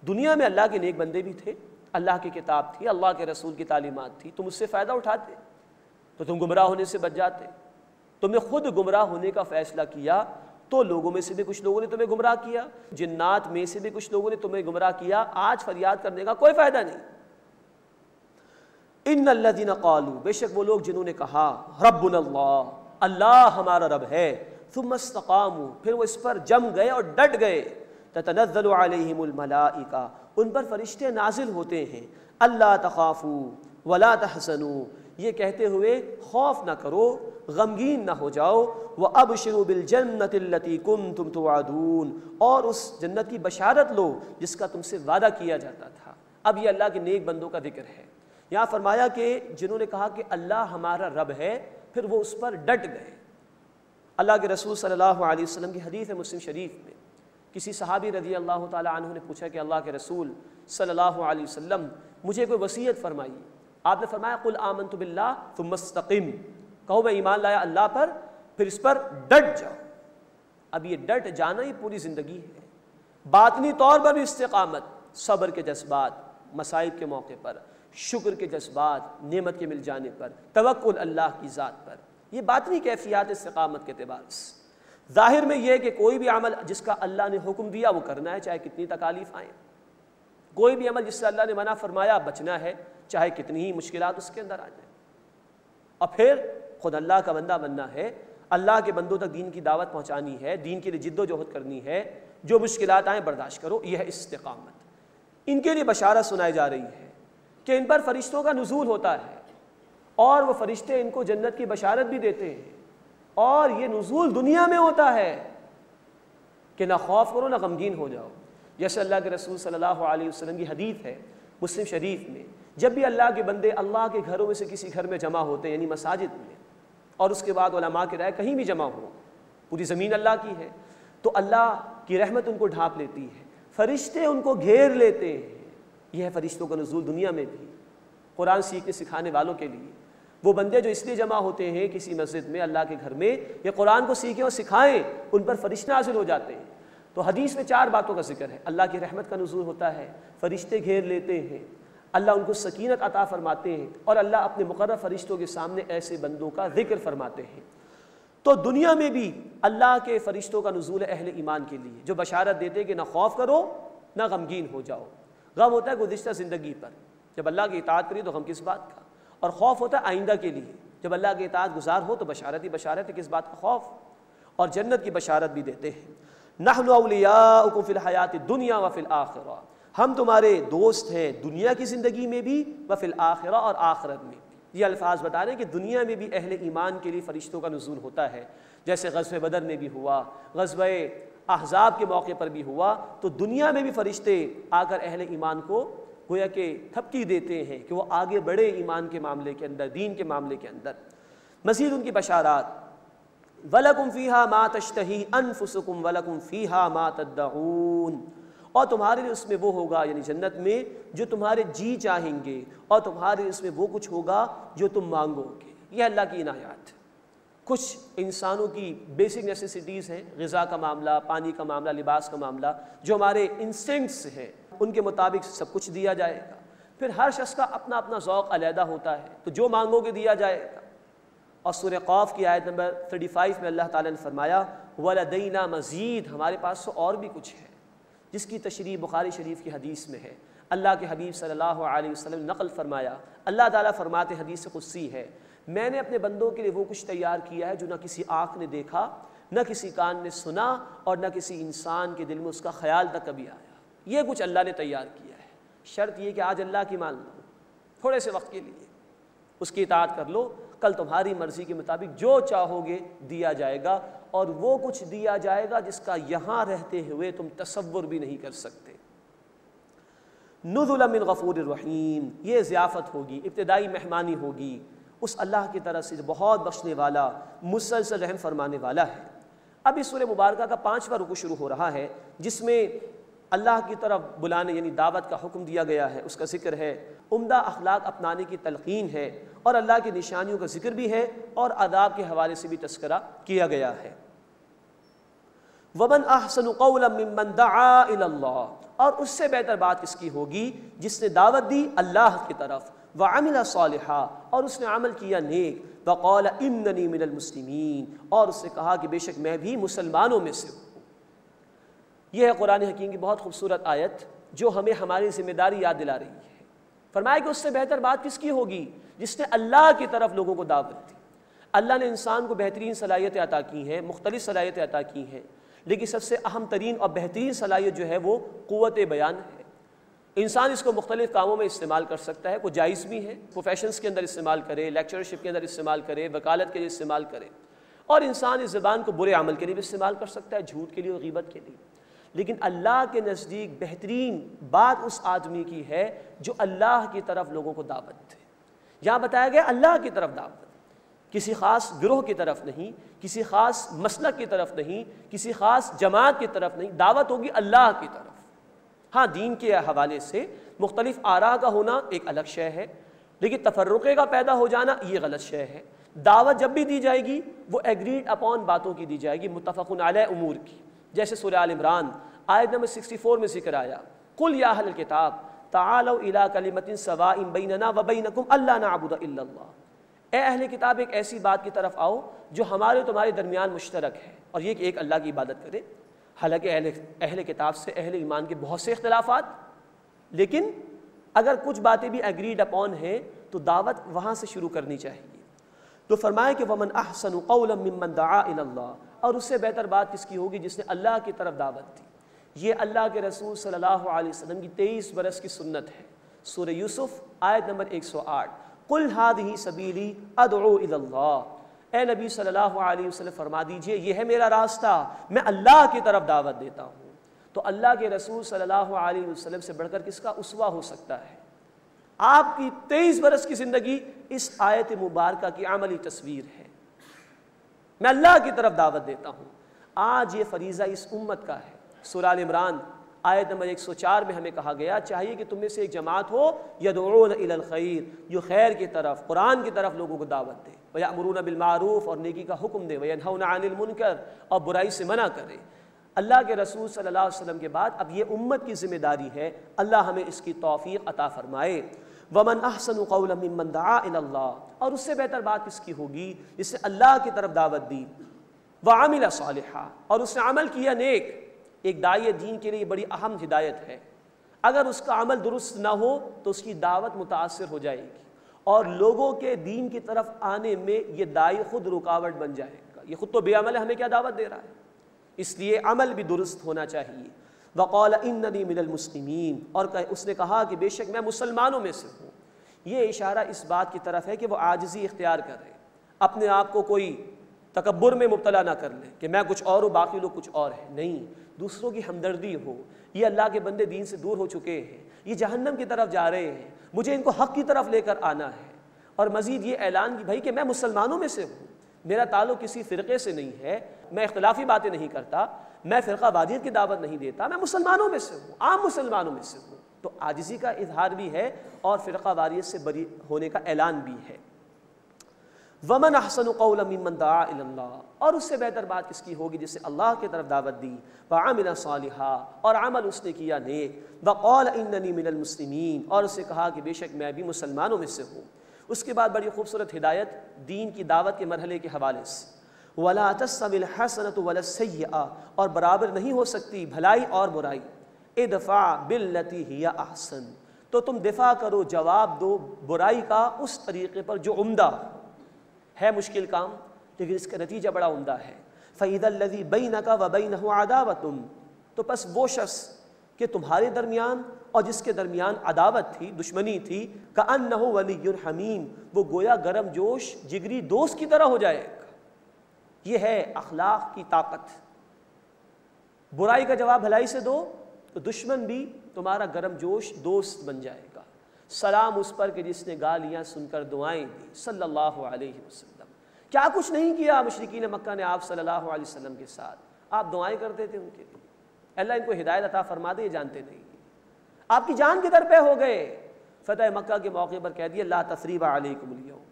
دنیا میں اللہ کے نیک بندے بھی تھے، اللہ کی کتاب تھی، اللہ کے رسول کی تعلیمات تھی، تم اس سے فائدہ اٹھاتے تو تم گمراہ ہونے سے بچ جاتے۔ تم نے خود گمراہ ہونے کا فیصلہ کیا تو لوگوں میں سے بھی کچھ لوگوں نے تمہیں گمراہ کیا، جنات میں سے بھی کچھ لوگوں نے تمہیں گمراہ کیا، آج فریاد کرنے کا کوئی فائدہ نہیں۔ ان الذین قالوا، بے شک وہ لوگ جنہوں نے کہا ربنا اللہ، اللہ ہمارا رب ہے، ثم استقاموا، پھر وہ اس پر جم گئے اور ڈٹ گئے، تتنزل علیہم الملائکہ، ان پر فرشتے نازل ہوتے ہیں، اللہ تخافوا ولا تحزنوا، یہ کہتے ہوئے خوف نہ کرو، غمگین نہ ہو جاؤ، وَأَبْشِرُوا بِالْجَنَّةِ الَّتِي كُنْتُمْ تُوعَدُونَ، اور اس جنت کی بشارت لو جس کا تم سے وعدہ کیا جاتا تھا۔ اب یہ اللہ کے نیک بندوں کا ذکر ہے۔ یہاں فرمایا کہ جنہوں نے کہا کہ اللہ ہمارا رب ہے، پھر وہ اس پر ڈٹ گئے۔ اللہ کے رسول صلی اللہ علیہ وسلم کی حدیث ہے مسلم شریف میں، کسی صحابی رضی اللہ تعالیٰ عنہ نے پوچھا کہ اللہ کے رسول صلی اللہ علیہ وسلم مجھے کوئی وصیت فرمائیے۔ آپ نے فرمایا قل آمنت باللہ ثم استقم، کہو میں ایمان لایا اللہ پر، پھر اس پر ڈٹ جاؤ۔ اب یہ ڈٹ جانا ہی پوری زندگی ہے۔ باطنی طور پر بھی استقامت، صبر کے جذبات مصائب کے موقع پر، شکر کے جذبات نعمت کے مل جانے پر، توکل اللہ کی ذات پر، یہ باطنی کیفیات استقامت کے اعتبار سے۔ ظاہر میں یہ کہ کوئی بھی عمل جس کا اللہ نے حکم دیا وہ کرنا ہے، چاہے کتنی تکالیف آئیں۔ کوئی بھی عمل جس سے اللہ نے منع فرمایا بچنا ہے، چاہے کتنی ہی مشکلات اس کے اندر آ جائیں۔ اور پھر خود اللہ کا بندہ بننا ہے، اللہ کے بندوں تک دین کی دعوت پہنچانی ہے، دین کے لیے جد و جہد کرنی ہے، جو مشکلات آئیں برداشت کرو، یہ ہے استقامت۔ ان کے لیے بشارت سنائی جا رہی ہے کہ ان پر فرشتوں کا نزول ہوتا ہے، اور وہ فرشتے ان کو جنت کی بشارت بھی دیتے ہیں، اور یہ نزول دنیا میں ہوتا ہے کہ نہ خوف کرو نہ غمگین ہو جاؤ۔ جیسے اللہ کے رسول صلی اللہ علیہ وسلم کی حدیث ہے مسلم شریف میں، جب بھی اللہ کے بندے اللہ کے گھروں میں سے کسی گھر میں جمع ہوتے ہیں، یعنی مساجد میں، اور اس کے بعد علماء کی رائے کہیں بھی جمع ہو، پوری زمین اللہ کی ہے، تو اللہ کی رحمت ان کو ڈھانپ لیتی ہے، فرشتے ان کو گھیر لیتے ہیں۔ یہ ہے فرشتوں کا نزول دنیا میں بھی، قرآن سیکھنے سکھانے والوں کے لیے۔ وہ بندے جو اس لیے جمع ہوتے ہیں کسی مسجد میں، اللہ کے گھر میں، یہ قرآن کو سیکھیں اور سکھائیں، ان پر فرشتے نازل ہو جاتے ہیں۔ تو حدیث میں 4 باتوں کا ذکر ہے، اللہ کی رحمت کا نزول ہوتا ہے، فرشتے گھیر لیتے ہیں، اللہ ان کو سکینت عطا فرماتے ہیں، اور اللہ اپنے مقرر فرشتوں کے سامنے ایسے بندوں کا ذکر فرماتے ہیں۔ تو دنیا میں بھی اللہ کے فرشتوں کا نزول ہے اہل ایمان کے لیے، جو بشارت دیتے ہیں کہ نہ خوف کرو نہ غمگین ہو جاؤ۔ غم ہوتا ہے گزشتہ زندگی پر، جب اللہ کی اطاعت کری تو غم کس بات کا، اور خوف ہوتا ہے آئندہ کے لیے، جب اللہ کی اطاعت گزار ہو تو بشارت ہی بشارت ہے، کس بات کا خوف، اور جنت کی بشارت بھی دیتے ہیں۔ نحن اولیاؤکم فی الحیات الدنیا وفی الآخرہ، ہم تمہارے دوست ہیں دنیا کی زندگی میں بھی وفی الآخرہ، اور آخرت میں بھی۔ یہ الفاظ بتا رہے ہیں کہ دنیا میں بھی اہل ایمان کے لیے فرشتوں کا نزول ہوتا ہے، جیسے غزوہ بدر میں بھی ہوا، غزوہ احزاب کے موقع پر بھی ہوا، تو دنیا میں بھی فرشتے آ کر اہل ایمان کو گویا کہ تھپکی دیتے ہیں کہ وہ آگے بڑھے ایمان کے معاملے کے اندر، دین کے معاملے کے اندر۔ مزید ان کی بشارات، وَلَكُمْ فِيهَا مَا تَشْتَهِي أَنفُسُكُمْ وَلَكُمْ فِيهَا مَا تَدَّعُونَ، اور تمہارے لیے اس میں وہ ہوگا، یعنی جنت میں، جو تمہارے جی چاہیں گے، اور تمہارے اس میں وہ کچھ ہوگا جو تم مانگو گے۔ یہ اللہ کی عنایات۔ کچھ انسانوں کی بیسک نیسیسٹیز ہیں، غذا کا معاملہ، پانی کا معاملہ، لباس کا معاملہ، جو ہمارے انسٹنکٹس ہیں ان کے مطابق سب کچھ دیا جائے گا۔ پھر ہر شخص کا اپنا اپنا ذوق علیحدہ ہوتا ہے، تو جو مانگو گے دیا جائے گا۔ اور سورہ قاف کی آیت نمبر 35 میں اللہ تعالیٰ نے فرمایا وَلَدَيْنَا مَزِيد، ہمارے پاس تو اور بھی کچھ ہے، جس کی تشریح بخاری شریف کی حدیث میں ہے۔ اللہ کے حبیب صلی اللہ علیہ وسلم نے نقل فرمایا، اللہ تعالیٰ فرماتے، حدیث قدسی ہے، میں نے اپنے بندوں کے لیے وہ کچھ تیار کیا ہے جو نہ کسی آنکھ نے دیکھا، نہ کسی کان نے سنا، اور نہ کسی انسان کے دل میں اس کا خیال تک کبھی آیا۔ یہ کچھ اللہ نے تیار کیا ہے۔ شرط یہ کہ آج اللہ کی مان لو، تھوڑے سے وقت کے لیے اس کی اطاعت کر لو، کل تمہاری مرضی کے مطابق جو چاہو گے دیا جائے گا، اور وہ کچھ دیا جائے گا جس کا یہاں رہتے ہوئے تم تصور بھی نہیں کر سکتے۔ نزلا من غفور الرحیم، یہ ضیافت ہوگی، ابتدائی مہمانی ہوگی اس اللہ کی طرف سے جو بہت بخشنے والا، مسلسل رحم فرمانے والا ہے۔ اب اس سورہ مبارکہ کا 5واں رکوع شروع ہو رہا ہے، جس میں اللہ کی طرف بلانے یعنی دعوت کا حکم دیا گیا ہے، اس کا ذکر ہے، عمدہ اخلاق اپنانے کی تلقین ہے، اور اللہ کی نشانیوں کا ذکر بھی ہے، اور عذاب کے حوالے سے بھی تذکرہ کیا گیا ہے۔ وَمَنْ أَحْسَنُ قَوْلًا مِّمَّنْ دَعَا إِلَى اللَّهِ، اور اس سے بہتر بات کس کی ہوگی جس نے دعوت دی اللہ کی طرف، وَعَمِلَ صَالِحًا، اور اس نے عمل کیا نیک، وَقَالَ إِنَّنِي مِنَ الْمُسْلِمِينَ، اور اس نے کہا کہ بے شک میں بھی مسلمانوں میں سے ہوں۔ یہ ہے قرآن حکیم کی بہت خوبصورت آیت جو ہمیں ہماری ذمہ داری یاد دلا رہی ہے۔ فرمایا کہ اس سے بہتر بات کس کی ہوگی جس نے اللہ کی طرف لوگوں کو دعوت دی۔ اللہ نے انسان کو بہترین صلاحیتیں عطا کی ہیں، مختلف صلاحیتیں عطا کی ہیں، لیکن سب سے اہم ترین اور بہترین صلاحیت جو ہے وہ قوت بیان ہے۔ انسان اس کو مختلف کاموں میں استعمال کر سکتا ہے، کوئی جائز بھی ہے، پروفیشنز کے اندر استعمال کرے، لیکچرشپ کے اندر استعمال کرے، وکالت کے لیے استعمال کرے، اور انسان اس زبان کو برے عمل کے لیے بھی استعمال کر سکتا ہے، جھوٹ کے لیے اور غیبت کے لیے۔ لیکن اللہ کے نزدیک بہترین بات اس آدمی کی ہے جو اللہ کی طرف لوگوں کو دعوت دے۔ یہاں بتایا گیا اللہ کی طرف دعوت، کسی خاص گروہ کی طرف نہیں، کسی خاص مسلک کی طرف نہیں، کسی خاص جماعت کی طرف نہیں، دعوت ہوگی اللہ کی طرف۔ ہاں دین کے حوالے سے مختلف آراء کا ہونا ایک الگ شے ہے، لیکن تفرقے کا پیدا ہو جانا یہ غلط شے ہے۔ دعوت جب بھی دی جائے گی وہ ایگریڈ اپون باتوں کی دی جائے گی، متفق علیہ امور کی، جیسے سورہ آل عمران آیت نمبر 64 میں ذکر آیا، قُلْ يَا أَهْلَ الْكِتَابِ تَعَالَوْا إِلَىٰ كَلِمَةٍ سَوَاءٍ بَيْنَنَا وَبَيْنَكُمْ أَلَّا نَعْبُدَ إِلَّا اللَّهَ، اے اہل کتاب ایک ایسی بات کی طرف آؤ جو ہمارے و تمہارے درمیان مشترک ہے، اور یہ کہ ایک اللہ کی عبادت کرے۔ حالانکہ اہل کتاب سے اہل ایمان کے بہت سے اختلافات، لیکن اگر کچھ باتیں بھی ایگریڈ اپون ہیں تو دعوت وہاں سے شروع کرنی چاہیے۔ تو فرمائے کہ وَمَنْ أَحْسَنُ قَوْلًا مِّمَّنْ دَعَا إِلَى اللَّهِ، اور اس سے بہتر بات کس کی ہوگی جس نے اللہ کی طرف دعوت دی۔ یہ اللہ کے رسول صلی اللہ علیہ وسلم کی 23 برس کی سنت ہے۔ سورہ یوسف آیت نمبر 108، قُلْ هَٰذِهِ سَبِيلِي أَدْعُو إِلَى اللَّهِ، اے نبی صلی اللہ علیہ وسلم فرما دیجئے یہ ہے میرا راستہ، میں اللہ کی طرف دعوت دیتا ہوں۔ تو اللہ کے رسول صلی اللہ علیہ وسلم سے بڑھ کر کس کا اسوہ ہو سکتا ہے؟ آپ کی 23 برس کی زندگی اس آیت مبارکہ کی عملی تصویر ہے۔ میں اللہ کی طرف دعوت دیتا ہوں۔ آج یہ فریضہ اس امت کا ہے۔ سورہ آل عمران آیت نمبر 104 میں ہمیں کہا گیا چاہیے کہ تم میں سے ایک جماعت ہو یدعون الی الخیر، جو خیر کی طرف، قرآن کی طرف لوگوں کو دعوت دے، ویأمرون بالمعروف، اور نیکی کا حکم دے، وینہون عن المنکر، اور برائی سے منع کرے۔ اللہ کے رسول صلی اللہ علیہ وسلم کے بعد اب یہ امت کی ذمہ داری ہے، اللہ ہمیں اس کی توفیق عطا فرمائے۔ وَمَنْ أَحْسَنُ قَوْلًا مِّمَّنْ دَعَا إِلَى اللَّهِ، اور اس سے بہتر بات کس کی ہوگی جس نے اللہ کی طرف دعوت دی، وَعَمِلَ صَالِحًا، اور اس نے عمل کیا نیک۔ ایک داعی دین کے لیے بڑی اہم ہدایت ہے، اگر اس کا عمل درست نہ ہو تو اس کی دعوت متاثر ہو جائے گی، اور لوگوں کے دین کی طرف آنے میں یہ داعی خود رکاوٹ بن جائے گا۔ یہ خود تو بے عمل ہے، ہمیں کیا دعوت دے رہا ہے؟ اس لیے عمل بھی درست ہونا چاہیے۔ وقال اننی من المسلمین، اور اس نے کہا کہ بے شک میں مسلمانوں میں سے ہوں۔ یہ اشارہ اس بات کی طرف ہے کہ وہ عاجزی اختیار کرے، اپنے آپ کو کوئی تکبر میں مبتلا نہ کر لے کہ میں کچھ اور ہوں باقی لوگ کچھ اور ہیں، نہیں، دوسروں کی ہمدردی ہو۔ یہ اللہ کے بندے دین سے دور ہو چکے ہیں، یہ جہنم کی طرف جا رہے ہیں، مجھے ان کو حق کی طرف لے کر آنا ہے۔ اور مزید یہ اعلان کہ بھائی کہ میں مسلمانوں میں سے ہوں، میرا تعلق کسی فرقے سے نہیں ہے، میں اختلافی باتیں نہیں کرتا، میں فرقہ واریت کی دعوت نہیں دیتا، میں مسلمانوں میں سے ہوں، عام مسلمانوں میں سے ہوں۔ تو عاجزی کا اظہار بھی ہے اور فرقہ واریت سے بری ہونے کا اعلان بھی ہے۔ وَمَنْ أَحْسَنُ قَوْلًا مِّمَّنْ دَعَا إِلَى اللَّهِ، اور اس سے بہتر بات کس کی ہوگی جس سے اللہ کی طرف دعوت دی، وَعَمِلَ صَالِحًا، اور عمل اس نے کیا نیک، وَقَالَ إِنَّنِي مِنَ الْمُسْلِمِينَ، اور اسے کہا کہ بے شک میں بھی مسلمانوں میں سے ہوں۔ اس کے بعد بڑی خوبصورت ہدایت دین کی دعوت کے مرحلے کے حوالے سے، وَلَا تَسْتَوِي الْحَسَنَةُ وَلَا السَّيِّئَةُ، اور برابر نہیں ہو سکتی بھلائی اور برائی، ادفع باللتی ہی احسن، تو تم دفاع کرو، جواب دو برائی کا اس طریقے پر جو عمدہ ہے، مشکل کام لیکن اس کا نتیجہ بڑا عمدہ ہے۔ فَإِذَا الَّذِي بَيْنَكَ وَبَيْنَهُ عَدَاوَةٌ، تو پس وہ شخص کہ تمہارے درمیان اور جس کے درمیان عداوت تھی، دشمنی تھی، كَأَنَّهُ وَلِيٌّ حَمِيمٌ، وہ گویا گرم جوش جگری دوست کی طرح ہو جائے گا۔ یہ ہے اخلاق کی طاقت۔ برائی کا جواب بھلائی سے دو تو دشمن بھی تمہارا گرم جوش دوست بن جائے گا۔ سلام اس پر کہ جس نے گالیاں سن کر دعائیں دی، صلی اللہ علیہ وسلم۔ کیا کچھ نہیں کیا مشرکین مکہ نے آپ صلی اللہ علیہ وسلم کے ساتھ، آپ دعائیں کرتے تھے ان کے لیے، اللہ ان کو ہدایت عطا فرما دے، یہ جانتے نہیں، آپ کی جان کے در پہ ہو گئے۔ فتح مکہ کے موقع پر کہہ دیا لا تثریب علیکم اليوم،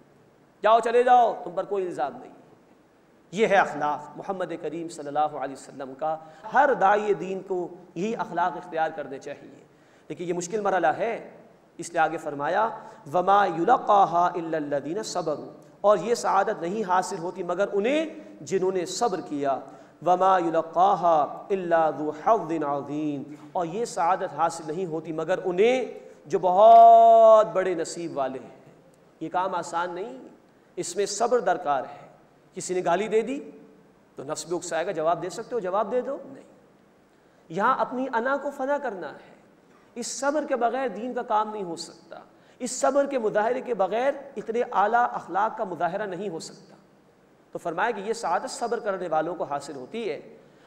جاؤ چلے جاؤ، تم پر کوئی الزام نہیں۔ یہ ہے اخلاق محمد کریم صلی اللہ علیہ وسلم کا۔ ہر داعی دین کو یہی اخلاق اختیار کرنے چاہیے، لیکن یہ مشکل مرحلہ ہے، اس لیے آگے فرمایا وَمَا يُلَقَّاهَا إِلَّا الَّذِينَ صَبَرُوا، اور یہ سعادت نہیں حاصل ہوتی مگر انہیں جنہوں نے صبر کیا۔ وَمَا يُلَقَّاهَا إِلَّا ذُو حَظٍّ عَظِيمٍ، اور یہ سعادت حاصل نہیں ہوتی مگر انہیں جو بہت بڑے نصیب والے ہیں۔ یہ کام آسان نہیں، اس میں صبر درکار ہے۔ کسی نے گالی دے دی تو نفس بھی اکسائے گا، جواب دے سکتے ہو، جواب دے دو، نہیں، یہاں اپنی انا کو فنا کرنا ہے۔ اس صبر کے بغیر دین کا کام نہیں ہو سکتا، اس صبر کے مظاہرے کے بغیر اتنے اعلیٰ اخلاق کا مظاہرہ نہیں ہو سکتا۔ تو فرمایا کہ یہ سعادت صبر کرنے والوں کو حاصل ہوتی ہے،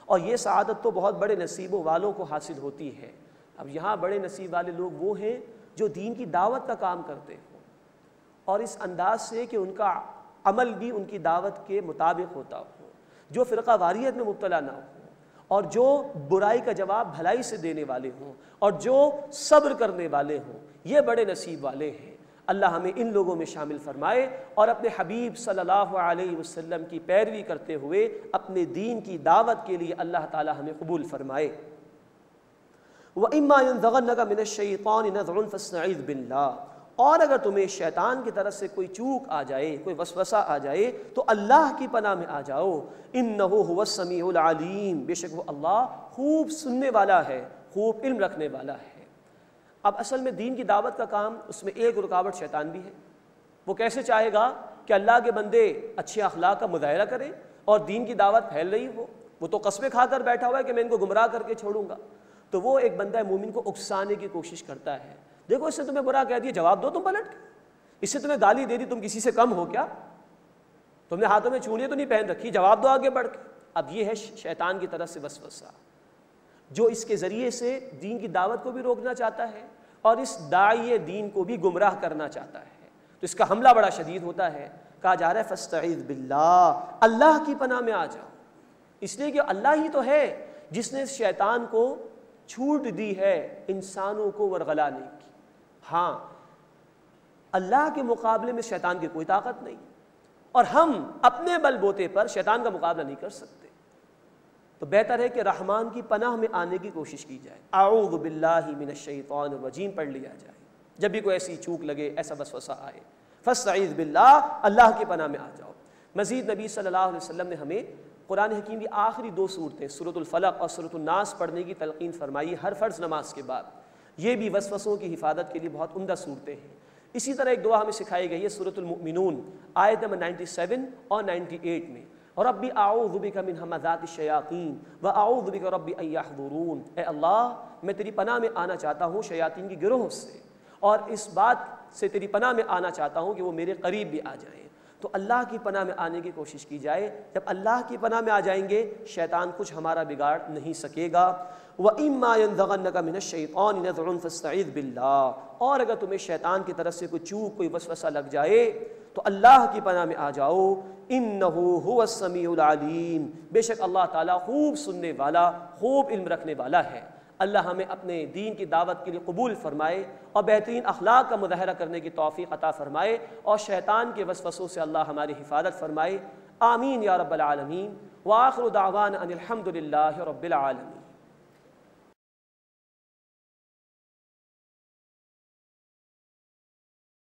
اور یہ سعادت تو بہت بڑے نصیبوں والوں کو حاصل ہوتی ہے۔ اب یہاں بڑے نصیب والے لوگ وہ ہیں جو دین کی دعوت کا کام کرتے ہوں، اور اس انداز سے کہ ان کا عمل بھی ان کی دعوت کے مطابق ہوتا ہو، جو فرقہ واریت میں مبتلا نہ ہو، اور جو برائی کا جواب بھلائی سے دینے والے ہوں، اور جو صبر کرنے والے ہوں، یہ بڑے نصیب والے ہیں۔ اللہ ہمیں ان لوگوں میں شامل فرمائے، اور اپنے حبیب صلی اللہ علیہ وسلم کی پیروی کرتے ہوئے اپنے دین کی دعوت کے لیے اللہ تعالی ہمیں قبول فرمائے۔ وَإِمَّا يَنزَغَنَّكَ مِنَ الشَّيْطَانِ نَزْغٌ فَاسْتَعِذْ بِاللَّهِ، اور اگر تمہیں شیطان کی طرف سے کوئی چوک آ جائے، کوئی وسوسہ آ جائے تو اللہ کی پناہ میں آ جاؤ۔ اِنَّهُ هُوَ السَّمِيعُ الْعَلِيمُ، بے شک وہ اللہ خوب سننے والا ہے، خوب علم رکھنے والا ہے۔ اب اصل میں دین کی دعوت کا کام، اس میں ایک رکاوٹ شیطان بھی ہے۔ وہ کیسے چاہے گا کہ اللہ کے بندے اچھے اخلاق کا مظاہرہ کریں اور دین کی دعوت پھیل رہی ہو؟ وہ تو قسمیں کھا کر بیٹھا ہوا ہے کہ میں ان کو گمراہ کر کے چھوڑوں گا۔ تو وہ ایک بندہ مومن کو اکسانے کی کوشش کرتا ہے، دیکھو اس نے تمہیں برا کہہ دیا، جواب دو تم پلٹ کے، اس سے تمہیں گالی دے دی، تم کسی سے کم ہو کیا؟ تم نے ہاتھوں میں چوڑیاں تو نہیں پہن رکھی، جواب دو آگے بڑھ کے۔ اب یہ ہے شیطان کی طرف سے وسوسہ، جو اس کے ذریعے سے دین کی دعوت کو بھی روکنا چاہتا ہے اور اس داعی دین کو بھی گمراہ کرنا چاہتا ہے۔ تو اس کا حملہ بڑا شدید ہوتا ہے۔ کہا جا رہا ہے فاستعذ باللہ، اللہ کی پناہ میں آ جاؤ، اس لیے کہ اللہ ہی تو ہے جس نے شیطان کو چھوٹ دی ہے انسانوں کو ورغلانے کی۔ ہاں، اللہ کے مقابلے میں شیطان کی کوئی طاقت نہیں، اور ہم اپنے بل بوتے پر شیطان کا مقابلہ نہیں کر سکتے۔ تو بہتر ہے کہ رحمان کی پناہ میں آنے کی کوشش کی جائے، اعوذ باللہ من الشیطان الرجیم پڑھ لیا جائے جب بھی کوئی ایسی چوک لگے، ایسا وسوسہ آئے۔ فاستعذ باللہ، اللہ کی پناہ میں آ جاؤ۔ مزید نبی صلی اللہ علیہ وسلم نے ہمیں قرآن حکیم کی آخری دو صورتیں سورۃ الفلق اور سورۃ الناس پڑھنے کی تلقین فرمائی ہر فرض نماز کے بعد۔ یہ بھی وسوسوں کی حفاظت کے لیے بہت عمدہ صورتیں ہیں۔ اسی طرح ایک دعا ہمیں سکھائی گئی ہے سورۃ المؤمنون آیت نمبر 97 اور 98 میں، ربی اعوذ بک من ہمزات الشیاطین واعوذ بک ربی ان یحضرون، اے اللہ میں تیری پناہ میں آنا چاہتا ہوں شیاطین کی گروہ سے، اور اس بات سے تیری پناہ میں آنا چاہتا ہوں کہ وہ میرے قریب بھی آ جائیں۔ تو اللہ کی پناہ میں آنے کی کوشش کی جائے، جب اللہ کی پناہ میں آ جائیں گے شیطان کچھ ہمارا بگاڑ نہیں سکے گا۔ وَإِمَّا يَنزَغَنَّكَ مِنَ الشَّيْطَانِ نَزْغٌ فَاسْتَعِذْ بِاللَّهِ، اور اگر تمہیں شیطان کی طرف سے کوئی چوک کوئی وسوسہ لگ جائے تو اللہ کی پناہ میں آ جاؤ، إِنَّهُ هُوَ السَّمِيعُ الْعَلِيمُ، بے شک اللہ تعالیٰ خوب سننے والا خوب علم رکھنے والا ہے۔ اللہ ہمیں اپنے دین کی دعوت کے لیے قبول فرمائے اور بہترین اخلاق کا مظاہرہ کرنے کی توفیق عطا فرمائے، اور شیطان کے وسوسوں سے اللہ ہماری حفاظت فرمائے۔ آمین یا رب العالمین۔ وآخر دعوانا ان الحمد للہ رب العالمین۔